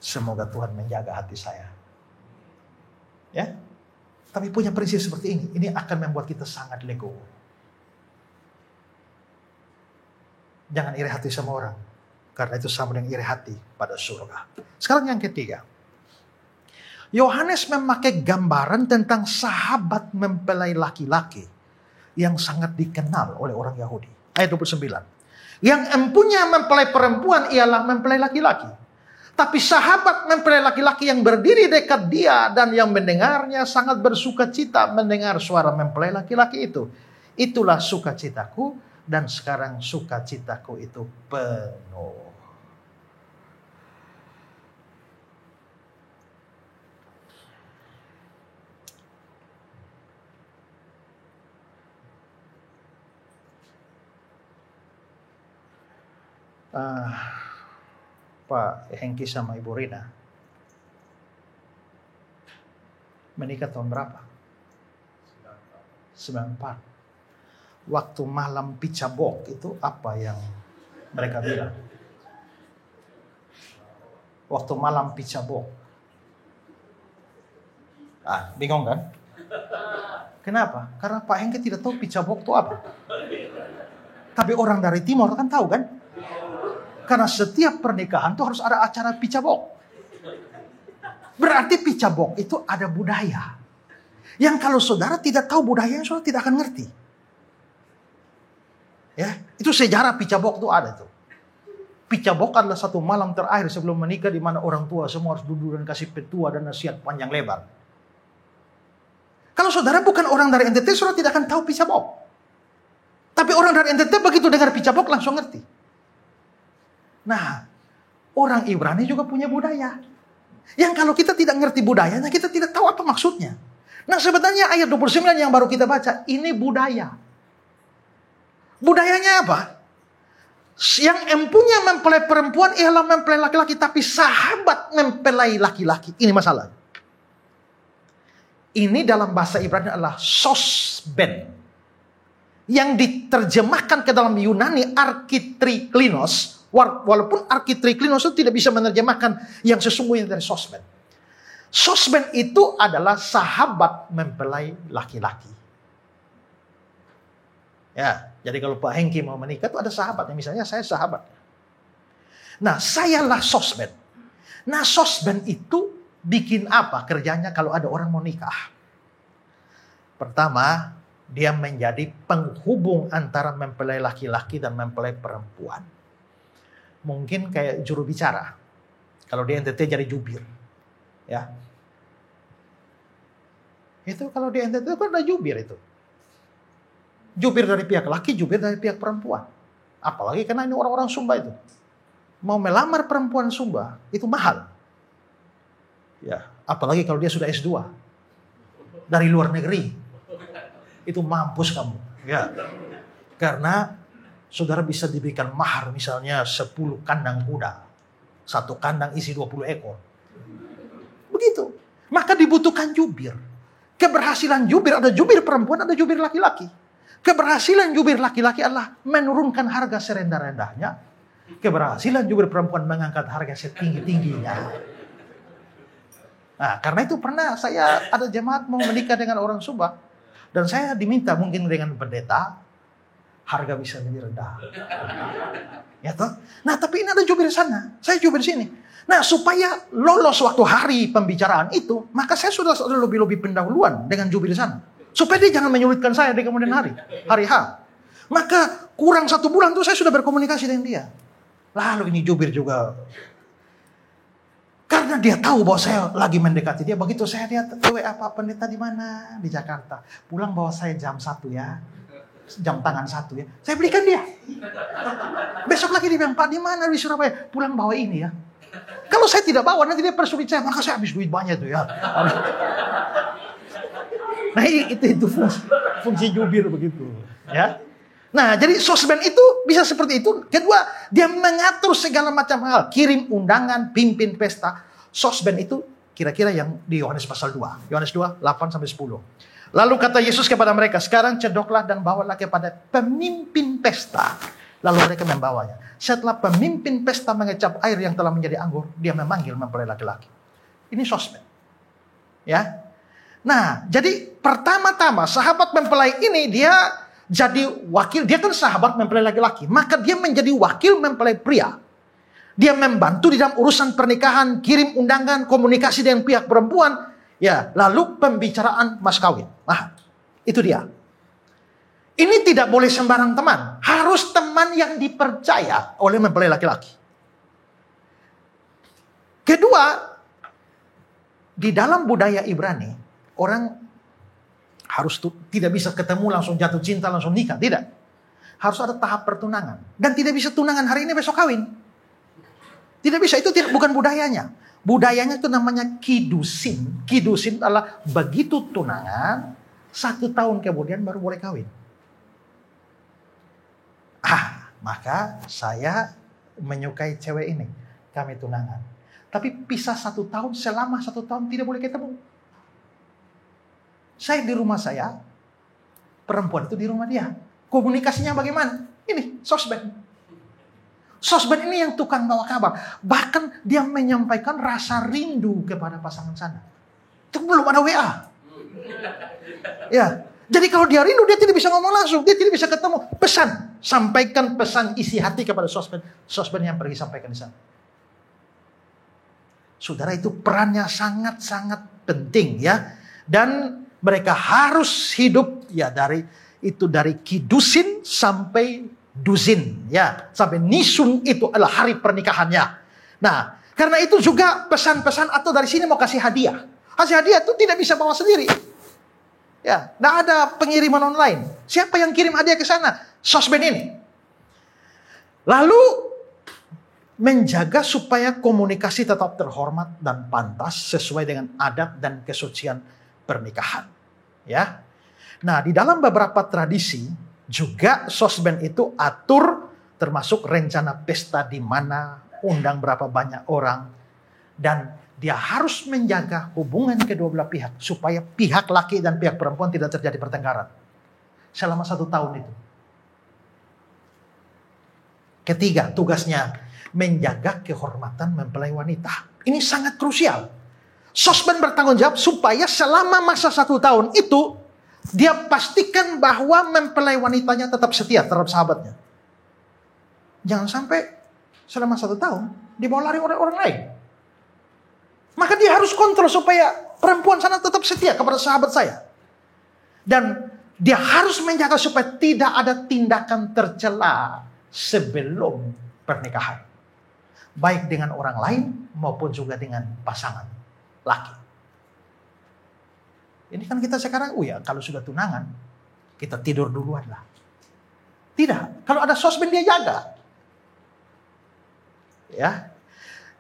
Semoga Tuhan menjaga hati saya. Ya. Tapi punya prinsip seperti ini. Ini akan membuat kita sangat legowo. Jangan iri hati sama orang. Karena itu sama dengan iri hati pada surga. Sekarang yang ketiga. Yohanes memakai gambaran tentang sahabat mempelai laki-laki yang sangat dikenal oleh orang Yahudi. Ayat 29. Yang empunya mempelai perempuan ialah mempelai laki-laki. Tapi sahabat mempelai laki-laki yang berdiri dekat dia dan yang mendengarnya sangat bersuka cita mendengar suara mempelai laki-laki itu. Itulah sukacitaku dan sekarang sukacitaku itu penuh. Pak Hengki sama Ibu Rina menikah tahun berapa? 94. Waktu malam picabok itu apa yang mereka bilang? Waktu malam picabok. Bingung kan? Kenapa? Karena Pak Hengki tidak tahu picabok itu apa. Tapi orang dari timur kan tahu kan? Karena setiap pernikahan itu harus ada acara picabok. Berarti picabok itu ada budaya. Yang kalau saudara tidak tahu budayanya, saudara tidak akan ngerti. Ya, itu sejarah picabok itu ada tuh. Picabok adalah satu malam terakhir sebelum menikah di mana orang tua semua harus duduk dan kasih petua dan nasihat panjang lebar. Kalau saudara bukan orang dari NTT, saudara tidak akan tahu picabok. Tapi orang dari NTT begitu dengar picabok langsung ngerti. Nah, orang Ibrani juga punya budaya. Yang kalau kita tidak ngerti budayanya, kita tidak tahu apa maksudnya. Nah, sebenarnya ayat 29 yang baru kita baca, ini budaya. Budayanya apa? Yang empunya mempelai perempuan ialah mempelai laki-laki, tapi sahabat mempelai laki-laki. Ini masalah. Ini dalam bahasa Ibrani adalah sosben. Yang diterjemahkan ke dalam Yunani arkitriklinos. Walaupun arkitriklinos itu tidak bisa menerjemahkan yang sesungguhnya dari sosben. Sosben itu adalah sahabat mempelai laki-laki. Ya, jadi kalau Pak Hengki mau menikah itu ada sahabatnya. Misalnya saya sahabat. Nah, sayalah sosben. Nah, sosben itu bikin apa kerjanya kalau ada orang mau nikah? Pertama, dia menjadi penghubung antara mempelai laki-laki dan mempelai perempuan. Mungkin kayak juru bicara. Kalau di NTT jadi jubir. Ya. Itu kalau di NTT kan ada jubir itu. Jubir dari pihak laki, jubir dari pihak perempuan. Apalagi karena ini orang-orang Sumba itu. Mau melamar perempuan Sumba, itu mahal. Ya. Apalagi kalau dia sudah S2 dari luar negeri. Itu mampus kamu. Ya. Karena saudara bisa diberikan mahar misalnya 10 kandang kuda. Satu kandang isi 20 ekor. Begitu. Maka dibutuhkan jubir. Keberhasilan jubir, ada jubir perempuan, ada jubir laki-laki. Keberhasilan jubir laki-laki adalah menurunkan harga serendah-rendahnya. Keberhasilan jubir perempuan mengangkat harga setinggi-tingginya. Nah, karena itu pernah saya ada jemaat mau menikah dengan orang Sumba. Dan saya diminta mungkin dengan pendeta, harga bisa lebih rendah. Ya toh? Nah, tapi ini ada jubir sana, saya jubir sini. Nah, supaya lolos waktu hari pembicaraan itu, maka saya sudah lebih pendahuluan dengan jubir sana. Supaya dia jangan menyulitkan saya di kemudian hari H. Maka kurang 1 bulan tuh saya sudah berkomunikasi dengan dia. Lalu ini jubir juga, karena dia tahu bahwa saya lagi mendekati dia. Begitu saya lihat, apa pendeta di mana? Di Jakarta. Pulang bawa saya jam 1 ya. Jam tangan 1 ya. Saya belikan dia. Besok lagi dia bilang, Pak di mana di Surabaya? Pulang bawa ini ya. Kalau saya tidak bawa nanti dia persulit saya, maka saya habis duit banyak tuh ya. Nah itu fungsi jubir begitu ya. Nah, jadi sosband itu bisa seperti itu. Kedua, dia mengatur segala macam hal. Kirim undangan, pimpin pesta. Sosband itu kira-kira yang di Yohanes pasal 2. Yohanes 2, 8-10. Lalu kata Yesus kepada mereka, sekarang cedoklah dan bawalah kepada pemimpin pesta. Lalu mereka membawanya. Setelah pemimpin pesta mengecap air yang telah menjadi anggur, dia memanggil mempelai laki-laki. Ini sosband. Ya. Nah, jadi pertama-tama sahabat mempelai ini dia jadi wakil, dia kan sahabat mempelai laki-laki, maka dia menjadi wakil mempelai pria. Dia membantu di dalam urusan pernikahan, kirim undangan, komunikasi dengan pihak perempuan, ya, lalu pembicaraan mas kawin. Nah, itu dia. Ini tidak boleh sembarang teman, harus teman yang dipercaya oleh mempelai laki-laki. Kedua, di dalam budaya Ibrani, orang harus tidak bisa ketemu langsung jatuh cinta langsung nikah, tidak. Harus ada tahap pertunangan dan tidak bisa tunangan hari ini besok kawin. Tidak bisa, itu bukan budayanya. Budayanya itu namanya kidusin. Kidusin adalah begitu tunangan 1 tahun kemudian baru boleh kawin. Maka saya menyukai cewek ini, kami tunangan. Tapi pisah 1 tahun, selama 1 tahun tidak boleh ketemu. Saya di rumah saya, perempuan itu di rumah dia. Komunikasinya bagaimana? Ini, sosband. Sosband ini yang tukang bawa kabar. Bahkan dia menyampaikan rasa rindu kepada pasangan sana. Itu belum ada WA. Ya, jadi kalau dia rindu, dia tidak bisa ngomong langsung. Dia tidak bisa ketemu. Pesan. Sampaikan pesan isi hati kepada sosband. Sosband yang pergi sampaikan di sana. Saudara, itu perannya sangat-sangat penting ya. Dan mereka harus hidup ya dari kidusin sampai duzin ya, sampai nisun itu adalah hari pernikahannya. Nah, karena itu juga pesan-pesan atau dari sini mau kasih hadiah. Kasih hadiah itu tidak bisa bawa sendiri. Ya, tidak ada pengiriman online. Siapa yang kirim hadiah ke sana? Sosband ini. Lalu menjaga supaya komunikasi tetap terhormat dan pantas sesuai dengan adat dan kesucian pernikahan. Ya. Nah, di dalam beberapa tradisi juga sosband itu atur termasuk rencana pesta di mana, undang berapa banyak orang, dan dia harus menjaga hubungan kedua belah pihak supaya pihak laki dan pihak perempuan tidak terjadi pertengkaran selama 1 tahun itu. Ketiga, tugasnya menjaga kehormatan mempelai wanita. Ini sangat krusial. Sosband bertanggung jawab supaya selama masa 1 tahun itu dia pastikan bahwa mempelai wanitanya tetap setia terhadap sahabatnya. Jangan sampai selama 1 tahun dibawa lari oleh orang lain. Maka dia harus kontrol supaya perempuan sana tetap setia kepada sahabat saya. Dan dia harus menjaga supaya tidak ada tindakan tercela sebelum pernikahan. Baik dengan orang lain maupun juga dengan pasangan laki. Ini kan kita sekarang, kalau sudah tunangan, kita tidur duluan lah. Tidak, kalau ada sosband dia jaga. Ya.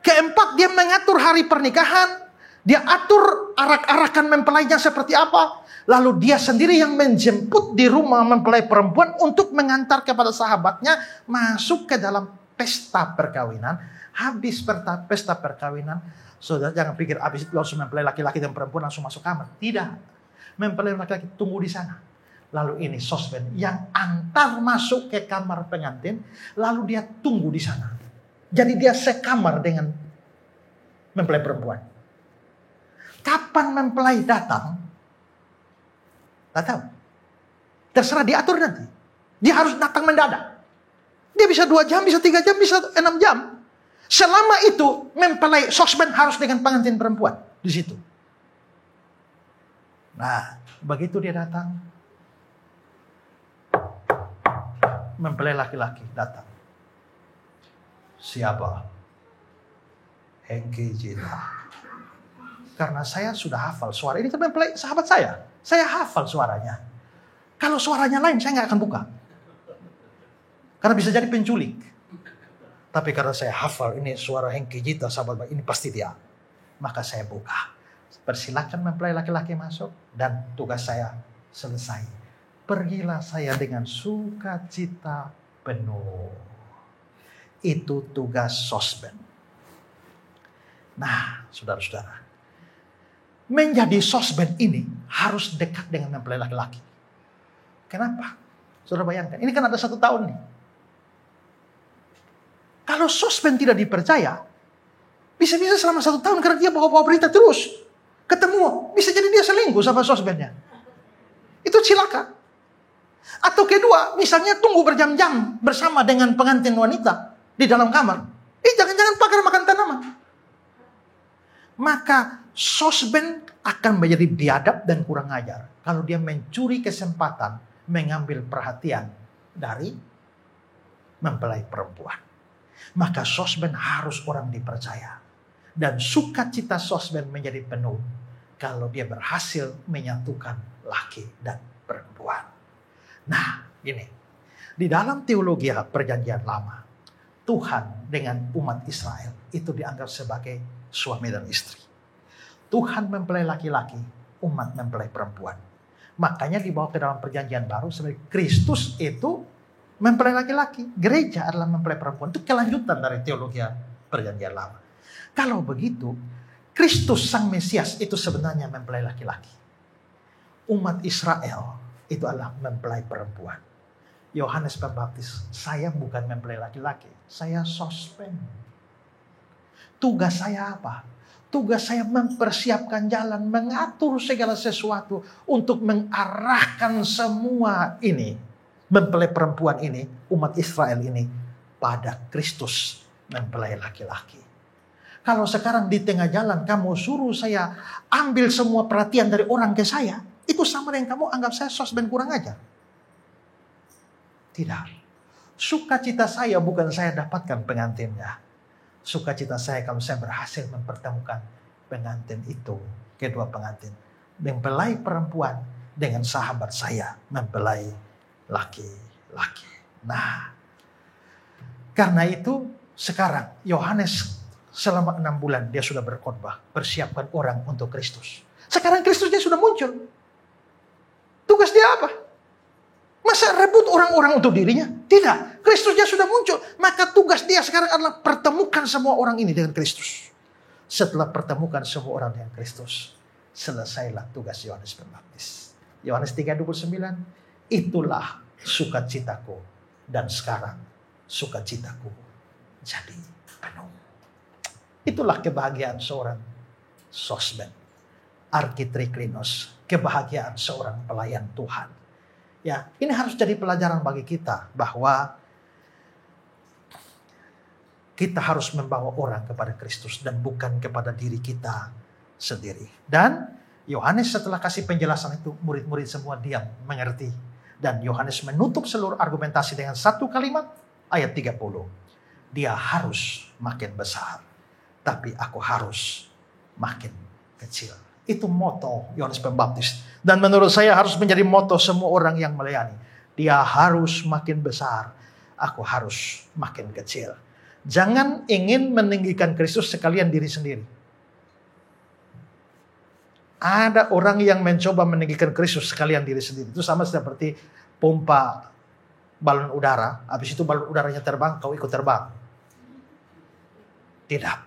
Keempat, dia mengatur hari pernikahan Dia atur arak-arakan mempelainya seperti apa. Lalu dia sendiri yang menjemput di rumah mempelai perempuan untuk mengantar kepada sahabatnya masuk ke dalam pesta perkawinan. Habis pesta perkawinan, saudara jangan pikir habis itu langsung mempelai laki-laki dan perempuan langsung masuk kamar. Tidak. Mempelai laki-laki tunggu di sana. Lalu ini sosben yang antar masuk ke kamar pengantin, lalu dia tunggu di sana. Jadi dia sekamar dengan mempelai perempuan. Kapan mempelai datang? Tak tahu. Terserah diatur nanti. Dia harus datang mendadak. Dia bisa 2 jam, bisa 3 jam, bisa 6 jam. Selama itu mempelai sosben harus dengan pengantin perempuan di situ. Nah, begitu dia datang, mempelai laki-laki datang. Siapa? Hengki Jita. Karena saya sudah hafal suara ini, kan mempelai sahabat saya. Saya hafal suaranya. Kalau suaranya lain, saya nggak akan buka. Karena bisa jadi penculik. Tapi karena saya hafal ini suara Hengki Jita, sahabat baik, ini pasti dia. Maka saya buka. Persilakan mempelai laki-laki masuk. Dan tugas saya selesai. Pergilah saya dengan sukacita penuh. Itu tugas sosben. Nah, saudara-saudara. Menjadi sosben ini harus dekat dengan mempelai laki-laki. Kenapa? Saudara bayangkan, ini kan ada 1 tahun nih. Kalau sosben tidak dipercaya, bisa-bisa selama 1 tahun karena dia bawa-bawa berita terus. Ketemu, bisa jadi dia selingkuh sama sosbennya. Itu cilaka. Atau kedua, misalnya tunggu berjam-jam bersama dengan pengantin wanita di dalam kamar. Jangan-jangan pakar makan tanaman. Maka sosben akan menjadi biadab dan kurang ajar kalau dia mencuri kesempatan mengambil perhatian dari mempelai perempuan. Maka sosben harus orang dipercaya. Dan sukacita sosben menjadi penuh kalau dia berhasil menyatukan laki dan perempuan. Nah, ini. Di dalam teologi perjanjian lama, Tuhan dengan umat Israel itu dianggap sebagai suami dan istri. Tuhan mempelai laki-laki, umat mempelai perempuan. Makanya dibawa ke dalam perjanjian baru sebagai Kristus itu mempelai laki-laki. Gereja adalah mempelai perempuan. Itu kelanjutan dari teologi perjanjian lama. Kalau begitu, Kristus sang Mesias itu sebenarnya mempelai laki-laki. Umat Israel itu adalah mempelai perempuan. Yohanes Pembaptis, saya bukan mempelai laki-laki, saya sosben. Tugas saya apa? Tugas saya mempersiapkan jalan, mengatur segala sesuatu untuk mengarahkan semua ini, mempelai perempuan ini, umat Israel ini, pada Kristus mempelai laki-laki. Kalau sekarang di tengah jalan kamu suruh saya ambil semua perhatian dari orang ke saya, itu sama dengan kamu anggap saya sosben kurang ajar. Tidak. Sukacita saya bukan saya dapatkan pengantinnya. Sukacita saya kalau saya berhasil mempertemukan pengantin itu, kedua pengantin, mempelai perempuan dengan sahabat saya mempelai laki-laki. Nah, karena itu sekarang Yohanes selama 6 bulan dia sudah berkhotbah, persiapkan orang untuk Kristus. Sekarang Kristusnya sudah muncul. Tugas dia apa? Masa rebut orang-orang untuk dirinya? Tidak. Kristusnya sudah muncul. Maka tugas dia sekarang adalah pertemukan semua orang ini dengan Kristus. Setelah pertemukan semua orang dengan Kristus, selesailah tugas Yohanes Pembaptis. Yohanes 3:29, itulah sukacitaku. Dan sekarang sukacitaku jadi penuh. Itulah kebahagiaan seorang sosben. Arkitriklinos, kebahagiaan seorang pelayan Tuhan. Ya, ini harus jadi pelajaran bagi kita bahwa kita harus membawa orang kepada Kristus dan bukan kepada diri kita sendiri. Dan Yohanes setelah kasih penjelasan itu, murid-murid semua diam, mengerti. Dan Yohanes menutup seluruh argumentasi dengan satu kalimat, ayat 30. Dia harus makin besar, tapi aku harus makin kecil. Itu moto Yohanes Pembaptis. Dan menurut saya harus menjadi moto semua orang yang melayani. Dia harus makin besar, aku harus makin kecil. Jangan ingin meninggikan Kristus sekalian diri sendiri. Ada orang yang mencoba meninggikan Kristus sekalian diri sendiri. Itu sama seperti pompa balon udara. Habis itu balon udaranya terbang, kau ikut terbang. Tidak.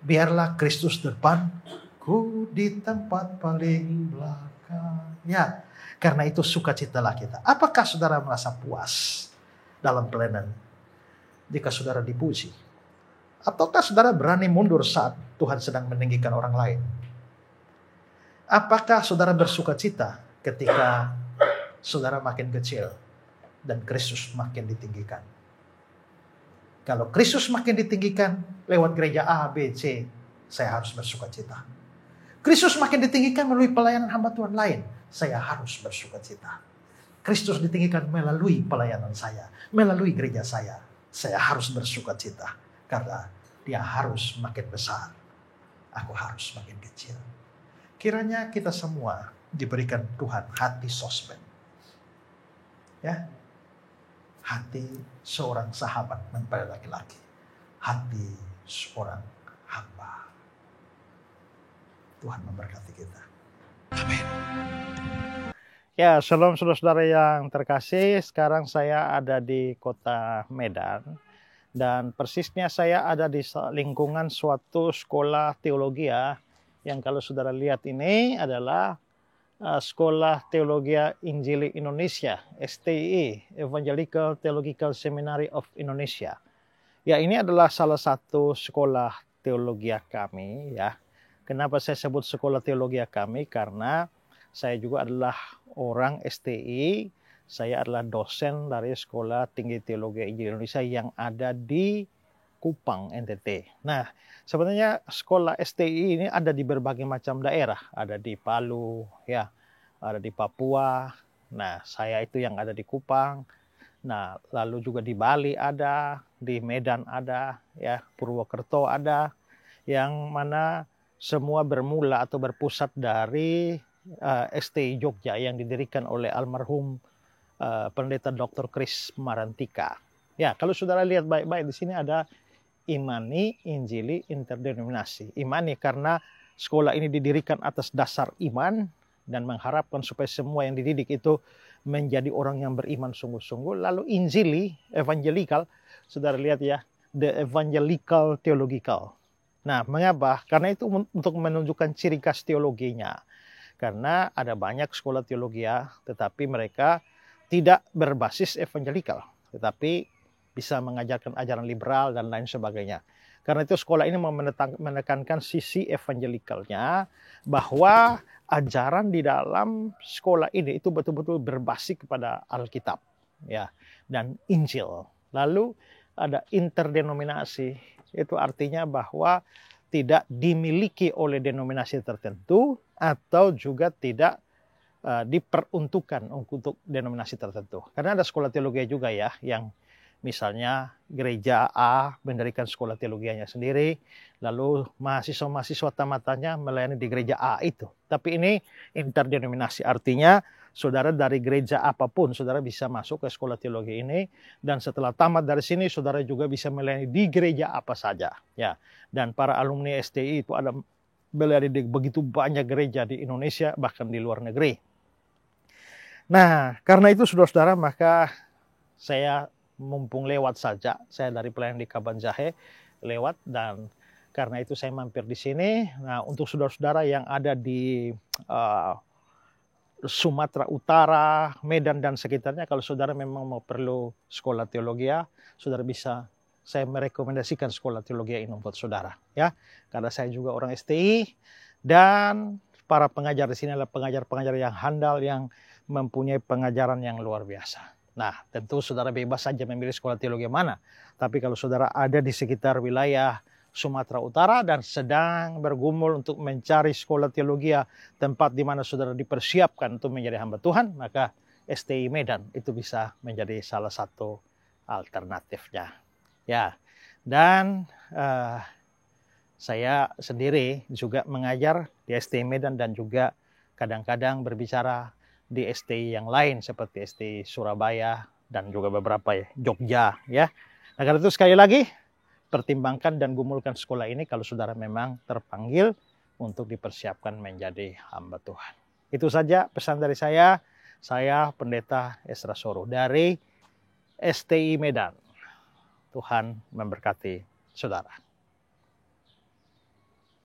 Biarlah Kristus depan, ku di tempat paling belakang. Ya, karena itu sukacitalah kita. Apakah saudara merasa puas dalam pelayanan jika saudara dipuji? Ataukah saudara berani mundur saat Tuhan sedang meninggikan orang lain? Apakah saudara bersukacita ketika saudara makin kecil dan Kristus makin ditinggikan? Kalau Kristus makin ditinggikan lewat gereja A, B, C, saya harus bersukacita. Kristus makin ditinggikan melalui pelayanan hamba Tuhan lain, saya harus bersukacita. Kristus ditinggikan melalui pelayanan saya, melalui gereja saya harus bersukacita. Karena dia harus makin besar, aku harus makin kecil. Kiranya kita semua diberikan Tuhan hati sosmed. Ya. Hati seorang sahabat mempelai laki-laki. Hati seorang hamba. Tuhan memberkati kita. Amin. Ya, shalom saudara-saudara yang terkasih. Sekarang saya ada di kota Medan. Dan persisnya saya ada di lingkungan suatu sekolah teologi ya. Yang kalau saudara lihat ini adalah Sekolah Teologi Injili Indonesia, STI, Evangelical Theological Seminary of Indonesia. Ya, ini adalah salah satu sekolah teologi kami ya. Kenapa saya sebut sekolah teologi kami? Karena saya juga adalah orang STI, saya adalah dosen dari Sekolah Tinggi Teologi Injili Indonesia yang ada di Kupang, NTT. Nah, sebenarnya sekolah STI ini ada di berbagai macam daerah. Ada di Palu, ya, ada di Papua. Nah, saya itu yang ada di Kupang. Nah, lalu juga di Bali ada, di Medan ada, ya, Purwokerto ada. Yang mana semua bermula atau berpusat dari STI Jogja yang didirikan oleh almarhum Pendeta Dr. Kris Marantika. Ya, kalau saudara lihat baik-baik di sini ada Imani Injili Interdenominasi. Imani karena sekolah ini didirikan atas dasar iman dan mengharapkan supaya semua yang dididik itu menjadi orang yang beriman sungguh-sungguh. Lalu Injili, Evangelical, saudara lihat ya, The Evangelical Theological. Nah, mengapa? Karena itu untuk menunjukkan ciri khas teologinya. Karena ada banyak sekolah teologi ya, tetapi mereka tidak berbasis evangelical, tetapi bisa mengajarkan ajaran liberal dan lain sebagainya. Karena itu sekolah ini menekankan sisi evangelicalnya, bahwa ajaran di dalam sekolah ini itu betul-betul berbasis kepada Alkitab ya, dan Injil. Lalu ada interdenominasi, itu artinya bahwa tidak dimiliki oleh denominasi tertentu atau juga tidak diperuntukkan untuk denominasi tertentu. Karena ada sekolah teologi juga ya, yang misalnya gereja A mendirikan sekolah teologianya sendiri, lalu mahasiswa-mahasiswa tamatanya melayani di gereja A itu. Tapi ini interdenominasi, artinya saudara dari gereja apapun, saudara bisa masuk ke sekolah teologi ini, dan setelah tamat dari sini, saudara juga bisa melayani di gereja apa saja. Ya, dan para alumni STI itu ada melayani di begitu banyak gereja di Indonesia, bahkan di luar negeri. Nah, karena itu saudara-saudara, maka saya mumpung lewat saja, saya dari pelayanan di Kabanjahe lewat, dan karena itu saya mampir di sini. Nah, untuk saudara-saudara yang ada di Sumatera Utara, Medan dan sekitarnya, kalau saudara memang mau perlu sekolah teologi, saudara bisa, saya merekomendasikan sekolah teologi ini buat saudara ya. Karena saya juga orang STI dan para pengajar di sini adalah pengajar-pengajar yang handal yang mempunyai pengajaran yang luar biasa. Nah, tentu saudara bebas saja memilih sekolah teologi mana. Tapi kalau saudara ada di sekitar wilayah Sumatera Utara dan sedang bergumul untuk mencari sekolah teologi, tempat di mana saudara dipersiapkan untuk menjadi hamba Tuhan, maka STI Medan itu bisa menjadi salah satu alternatifnya. Ya, dan saya sendiri juga mengajar di STI Medan dan juga kadang-kadang berbicara di STI yang lain seperti STI Surabaya dan juga beberapa Jogja ya. Nah, karena itu sekali lagi pertimbangkan dan gumulkan sekolah ini kalau saudara memang terpanggil untuk dipersiapkan menjadi hamba Tuhan. Itu saja pesan dari saya. Saya Pendeta Esra Soro dari STI Medan. Tuhan memberkati saudara.